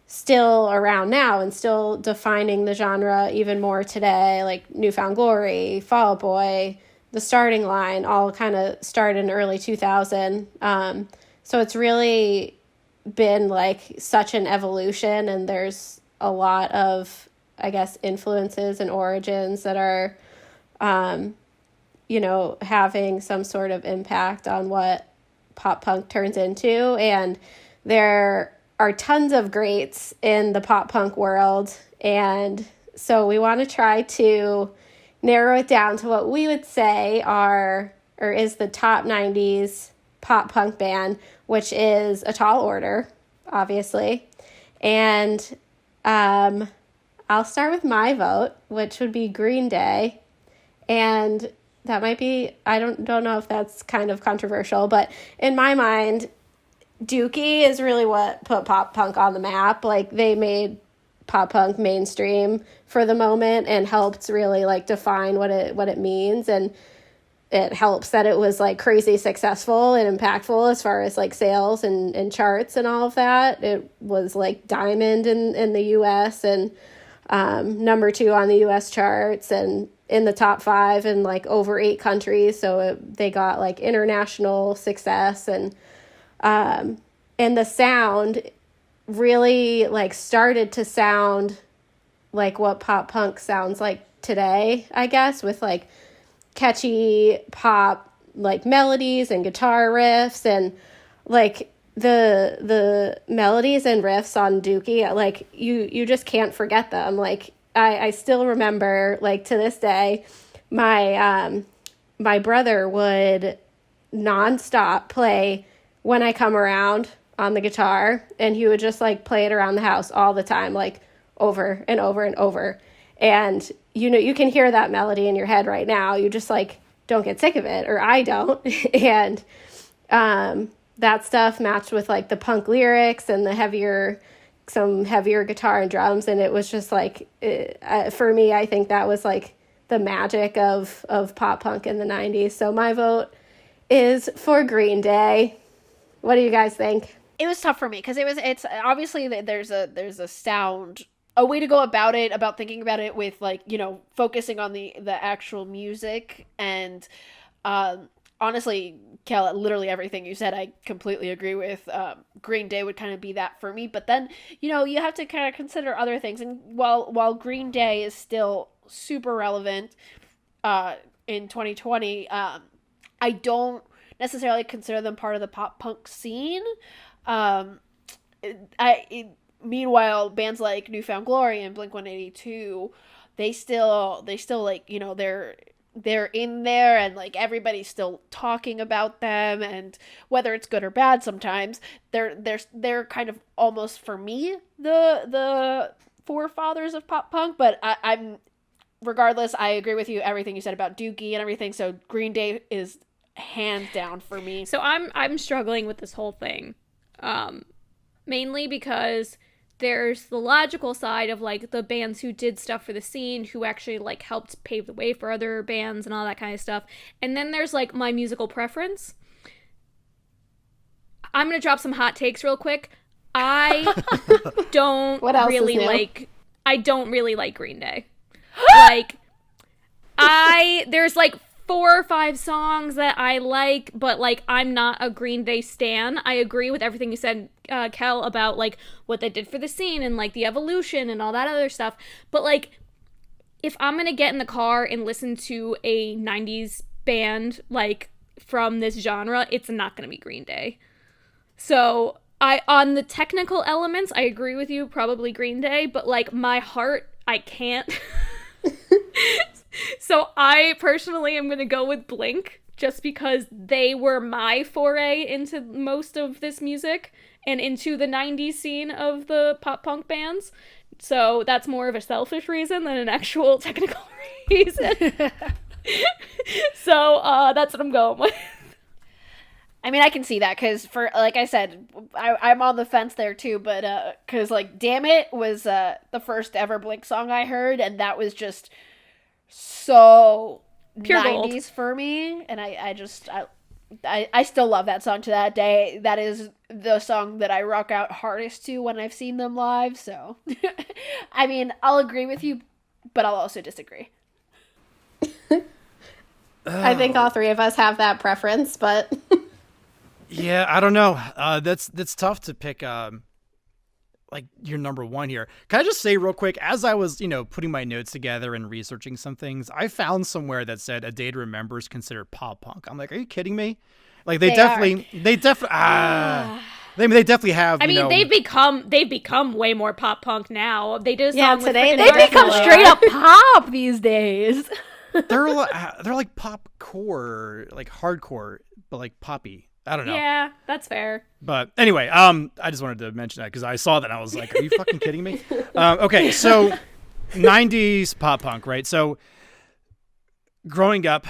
still around now and still defining the genre even more today, like New Found Glory, Fall Out Boy, The Starting Line, all kind of started in early 2000. So it's really been like such an evolution, and there's a lot of, I guess, influences and origins that are, you know, having some sort of impact on what pop punk turns into. And there are tons of greats in the pop punk world, and so we want to try to narrow it down to what we would say is the top 90s pop punk band, which is a tall order, obviously. And I'll start with my vote, which would be Green Day. And that might be, I don't know if that's kind of controversial, but in my mind, Dookie is really what put pop punk on the map. Like, they made pop punk mainstream for the moment and helped really like define what it means. And it helps that it was like crazy successful and impactful as far as like sales and charts and all of that. It was like diamond in the US and number 2 on the US charts and in the top 5 in like over 8 countries. So they got like international success, and the sound really like started to sound like what pop punk sounds like today, I guess, with like catchy pop like melodies and guitar riffs, and like the melodies and riffs on Dookie, like you just can't forget them. Like I still remember, like to this day, my brother would nonstop play When I Come Around on the guitar, and he would just like play it around the house all the time, like over and over and over. And you know, you can hear that melody in your head right now. You just like don't get sick of it, or I don't. And that stuff matched with like the punk lyrics and some heavier guitar and drums, and it was just like for me, I think that was like the magic of pop punk in the 90s. So my vote is for Green Day. What do you guys think? It was tough for me because it's obviously there's a sound, a way to go about it, about thinking about it with like, you know, focusing on the actual music. And honestly, Kel, literally everything you said I completely agree with. Green Day would kind of be that for me, but then, you know, you have to kind of consider other things. And while Green Day is still super relevant in 2020, I don't necessarily consider them part of the pop punk scene. Meanwhile, bands like New Found Glory and Blink-182, they still like, you know, they're in there, and like everybody's still talking about them, and whether it's good or bad, sometimes they're kind of almost, for me, the forefathers of pop punk. But I'm regardless, I agree with you, everything you said about Dookie and everything. So Green Day is hands down for me. So I'm struggling with this whole thing, mainly because there's the logical side of like the bands who did stuff for the scene, who actually like helped pave the way for other bands and all that kind of stuff, and then there's like my musical preference. I'm gonna drop some hot takes real quick. I don't really like Green Day. Like there's like 4 or 5 songs that I like, but like I'm not a Green Day stan. I agree with everything you said, Kel, about like what they did for the scene and like the evolution and all that other stuff. But like, if I'm gonna get in the car and listen to a 90s band like from this genre, it's not gonna be Green Day. So on the technical elements, I agree with you, probably Green Day, but like my heart, I can't. So I personally am going to go with Blink, just because they were my foray into most of this music and into the 90s scene of the pop punk bands. So that's more of a selfish reason than an actual technical reason. So that's what I'm going with. I mean, I can see that because, for like I said, I'm on the fence there too. But because like "Damn It" was the first ever Blink song I heard, and that was just so Pure 90s gold for me, and I still love that song to that day. That is the song that I rock out hardest to when I've seen them live. So, I mean, I'll agree with you, but I'll also disagree. I think all three of us have that preference, but Yeah, I don't know. That's tough to pick. Like your number one here. Can I just say real quick, as I was, putting my notes together and researching some things, I found somewhere that said "A Day to Remember" is considered pop punk. I'm like, are you kidding me? Like they definitely have. I mean, they've become way more pop punk now. They did a song with today frickin' They become Marshmello. straight up pop these days. they're like pop core, like hardcore, but like poppy. I don't know. Yeah, that's fair. But anyway, I just wanted to mention that because I saw that and I was like, are you fucking kidding me? Okay, so 90s pop punk, right? So growing up,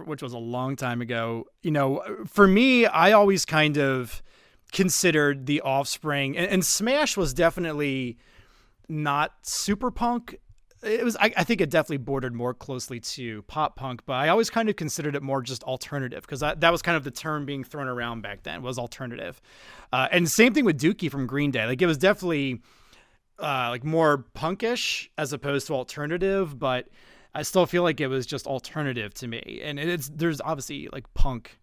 which was a long time ago, for me, I always kind of considered The Offspring, and Smash was definitely not super punk. It was, I think it definitely bordered more closely to pop punk, but I always kind of considered it more just alternative because that was kind of the term being thrown around back then, was alternative. And same thing with Dookie from Green Day. Like it was definitely like more punkish as opposed to alternative, but I still feel like it was just alternative to me. And there's obviously like punk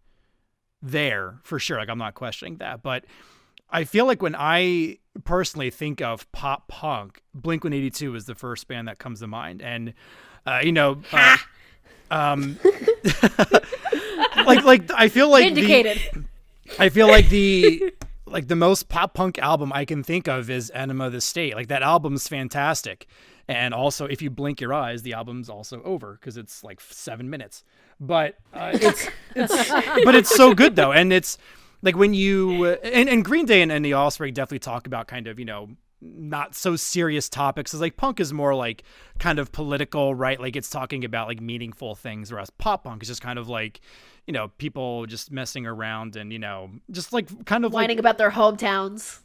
there for sure. Like I'm not questioning that, but I feel like when I personally think of pop punk, Blink-182 is the first band that comes to mind. And, like I feel like Vindicated. The most pop punk album I can think of is Enema of the State. Like that album's fantastic. And also, if you blink your eyes, the album's also over because it's like 7 minutes. But it's so good though, and it's like when you and Green Day and the Offspring definitely talk about kind of not so serious topics. It's like punk is more like kind of political, right? Like it's talking about like meaningful things, whereas pop punk is just kind of like people just messing around and just like kind of Whining like about their hometowns.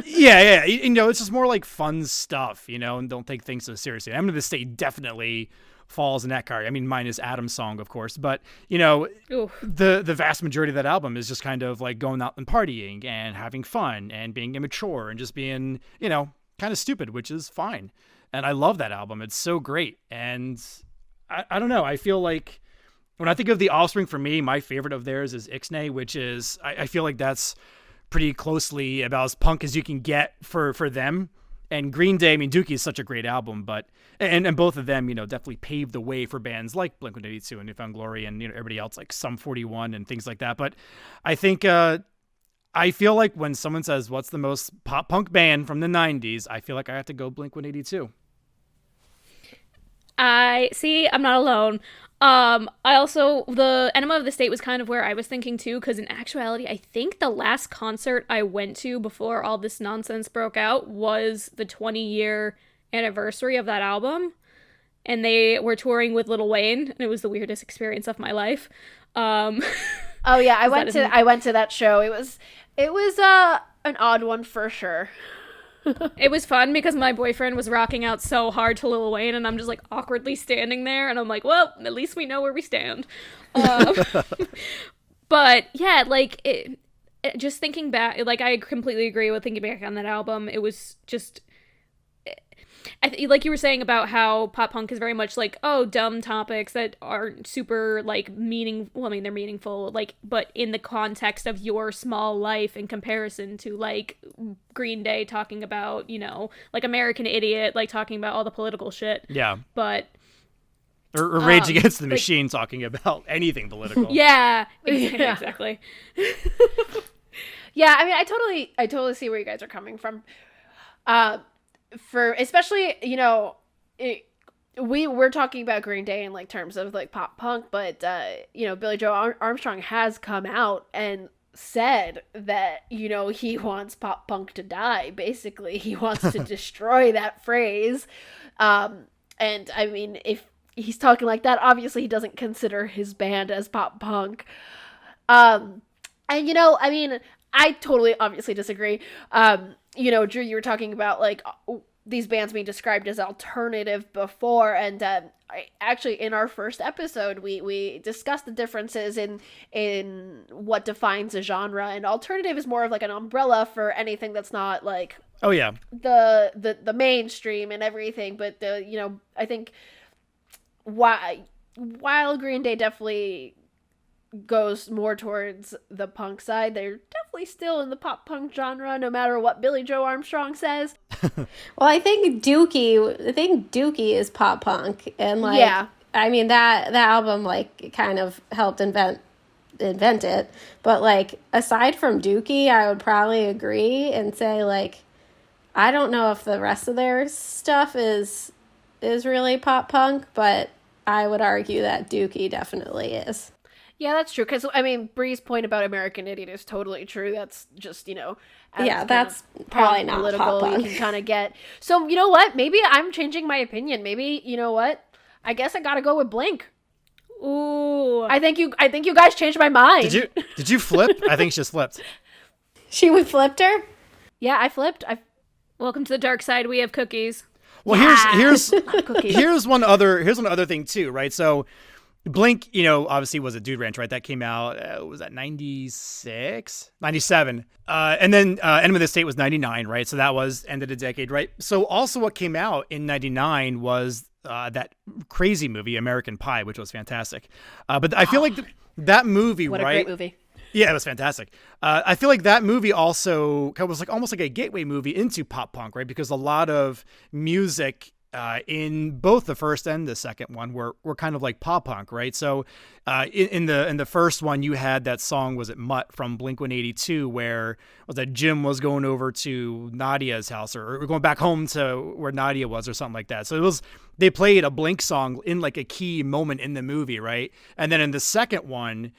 yeah. It's just more like fun stuff, and don't take things so seriously. I'm going to say definitely falls in that category. I mean, mine is Adam's song, of course, but the vast majority of that album is just kind of like going out and partying and having fun and being immature and just being, kind of stupid, which is fine. And I love that album. It's so great. And I don't know. I feel like when I think of The Offspring, for me, my favorite of theirs is Ixnay, which is, I feel like that's pretty closely about as punk as you can get for them. And Green Day, I mean, Dookie is such a great album, but and both of them, definitely paved the way for bands like Blink-182 and New Found Glory and everybody else like Sum 41 and things like that. But I think I feel like when someone says what's the most pop punk band from the 90s, I feel like I have to go Blink-182. I'm not alone. I also, the Enema of the State was kind of where I was thinking too, because in actuality, I think the last concert I went to before all this nonsense broke out was the 20-year anniversary of that album, and they were touring with Lil Wayne, and it was the weirdest experience of my life. Oh yeah, I went to that show. It was an odd one for sure. It was fun because my boyfriend was rocking out so hard to Lil Wayne, and I'm just like awkwardly standing there, and I'm like, well, at least we know where we stand. But yeah, like just thinking back, like I completely agree with thinking back on that album. It was just, like you were saying about how pop punk is very much like, oh, dumb topics that aren't super like meaningful. I mean, they're meaningful, like, but in the context of your small life in comparison to like Green Day talking about, like American Idiot, like talking about all the political shit. Yeah. But or Rage Against the Machine talking about anything political. Yeah, exactly. Yeah, I mean, I totally see where you guys are coming from. For especially, we're talking about Green Day in like terms of like pop punk, but Billy Joe Armstrong has come out and said that he wants pop punk to die. Basically, he wants to destroy that phrase. And I mean, if he's talking like that, obviously he doesn't consider his band as pop punk. And I mean, I totally obviously disagree. Drew, you were talking about like these bands being described as alternative before, and actually in our first episode we discussed the differences in what defines a genre, and alternative is more of like an umbrella for anything that's not like the mainstream and everything. But I think while Green Day definitely goes more towards the punk side, they're definitely still in the pop punk genre, no matter what Billy Joe Armstrong says. Well, I think Dookie is pop punk, and like, yeah. I mean that album like kind of helped invent it, but like aside from Dookie, I would probably agree and say like I don't know if the rest of their stuff is really pop punk, but I would argue that Dookie definitely is. Yeah, that's true. Because, I mean, Bree's point about American Idiot is totally true. That's just, that's probably not political pop punk. You can kind of get. So, you know what? Maybe I'm changing my opinion. Maybe, you know what? I guess I got to go with Blink. Ooh. I think you guys changed my mind. Did you flip? I think she just flipped. She would flipped her? Yeah, I flipped. Welcome to the dark side. We have cookies. Well, here's one other thing too, right? So Blink, obviously was a dude ranch, right? That came out, was that 96? 97. And then Enemy of the State was 99, right? So that was end of the decade, right? So also what came out in 99 was that crazy movie, American Pie, which was fantastic. But I feel like that movie, what right? What a great movie. Yeah, it was fantastic. I feel like that movie also was like almost like a gateway movie into pop punk, right? Because a lot of music in both the first and the second one were kind of like pop punk, right? So in the first one, you had that song, was it Mutt from Blink-182, where was that Jim was going over to Nadia's house or going back home to where Nadia was or something like that. So they played a Blink song in like a key moment in the movie, right? And then in the second one,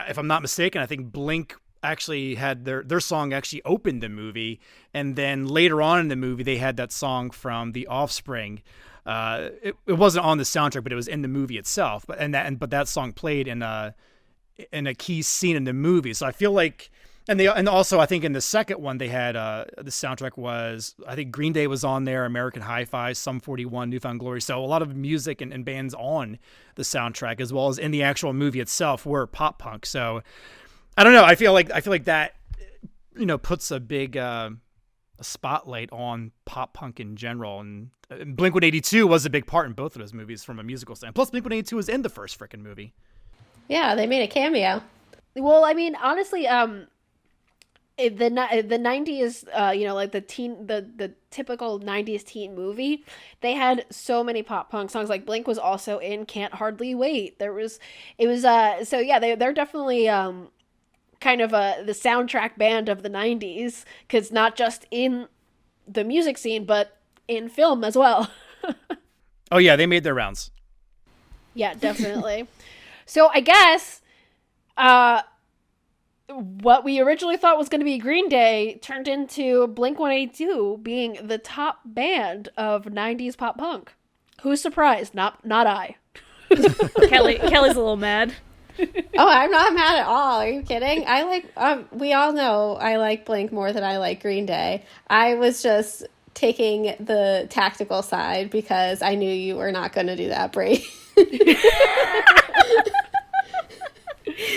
if I'm not mistaken, I think Blink actually had their song actually opened the movie, and then later on in the movie they had that song from The Offspring. It wasn't on the soundtrack, but it was in the movie itself. But that song played in a key scene in the movie. So I feel like, and also I think in the second one they had the soundtrack was, I think Green Day was on there, American Hi-Fi, Sum 41, Newfound Glory. So a lot of music and bands on the soundtrack as well as in the actual movie itself were pop punk. So I don't know. I feel like that, puts a big a spotlight on pop punk in general, and Blink-182 was a big part in both of those movies from a musical standpoint. Plus, Blink-182 was in the first freaking movie. Yeah, they made a cameo. Well, I mean, honestly, the 90s, like the typical 90s teen movie, they had so many pop punk songs. Like Blink was also in Can't Hardly Wait. So yeah, they're definitely kind of the soundtrack band of the 90s, because not just in the music scene but in film as well. Oh yeah, they made their rounds. Yeah, definitely. So I guess what we originally thought was going to be Green Day turned into Blink-182 being the top band of 90s pop punk. Who's surprised? Not I. Kelly's a little mad. Oh, I'm not mad at all. Are you kidding? I like, we all know I like Blink more than I like Green Day. I was just taking the tactical side because I knew you were not going to do that, Brie.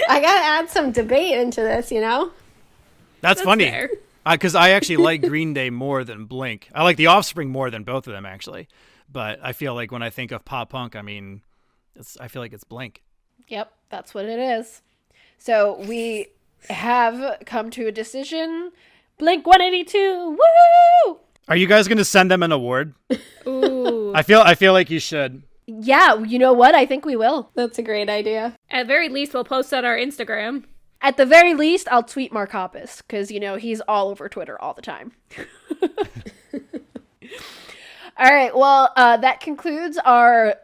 I got to add some debate into this, That's funny. Because I actually like Green Day more than Blink. I like The Offspring more than both of them, actually. But I feel like when I think of pop punk, I feel like it's Blink. Yep, that's what it is. So we have come to a decision. Blink-182, woo! Are you guys going to send them an award? Ooh. I feel like you should. Yeah, you know what? I think we will. That's a great idea. At very least, we'll post on our Instagram. At the very least, I'll tweet Mark Hoppus because, you know, he's all over Twitter all the time. All right. Well, that concludes our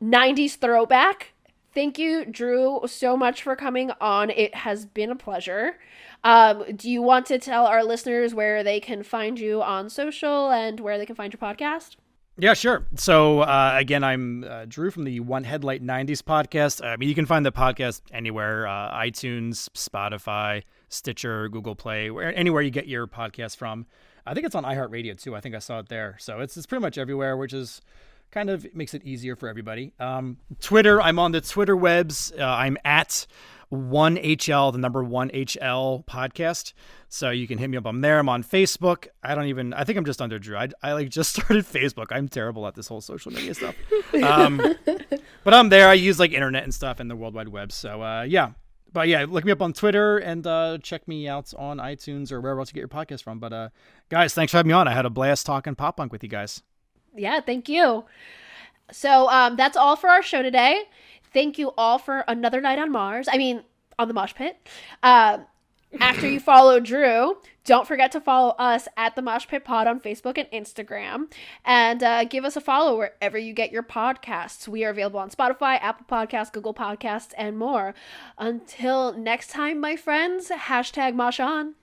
90s throwback. Thank you, Drew, so much for coming on. It has been a pleasure. Do you want to tell our listeners where they can find you on social and where they can find your podcast? Yeah, sure. So, again, I'm Drew from the One Headlight 90s podcast. I mean, you can find the podcast anywhere, iTunes, Spotify, Stitcher, Google Play, anywhere you get your podcast from. I think it's on iHeartRadio, too. I think I saw it there. So it's pretty much everywhere, which is kind of makes it easier for everybody. Twitter, I'm on the Twitter webs. I'm at 1HL, the number 1HL podcast. So you can hit me up. I'm there. I'm on Facebook. I think I'm just under Drew. I like just started Facebook. I'm terrible at this whole social media stuff. But I'm there. I use like internet and stuff and the World Wide Web. So yeah. But yeah, look me up on Twitter and check me out on iTunes or wherever else you get your podcast from. But guys, thanks for having me on. I had a blast talking pop punk with you guys. Yeah, thank you. So that's all for our show today. Thank you all for another night on Mars. I mean, on the Moshpit. After you follow Drew, don't forget to follow us at the Moshpit Pod on Facebook and Instagram. And give us a follow wherever you get your podcasts. We are available on Spotify, Apple Podcasts, Google Podcasts, and more. Until next time, my friends, #Mosh on.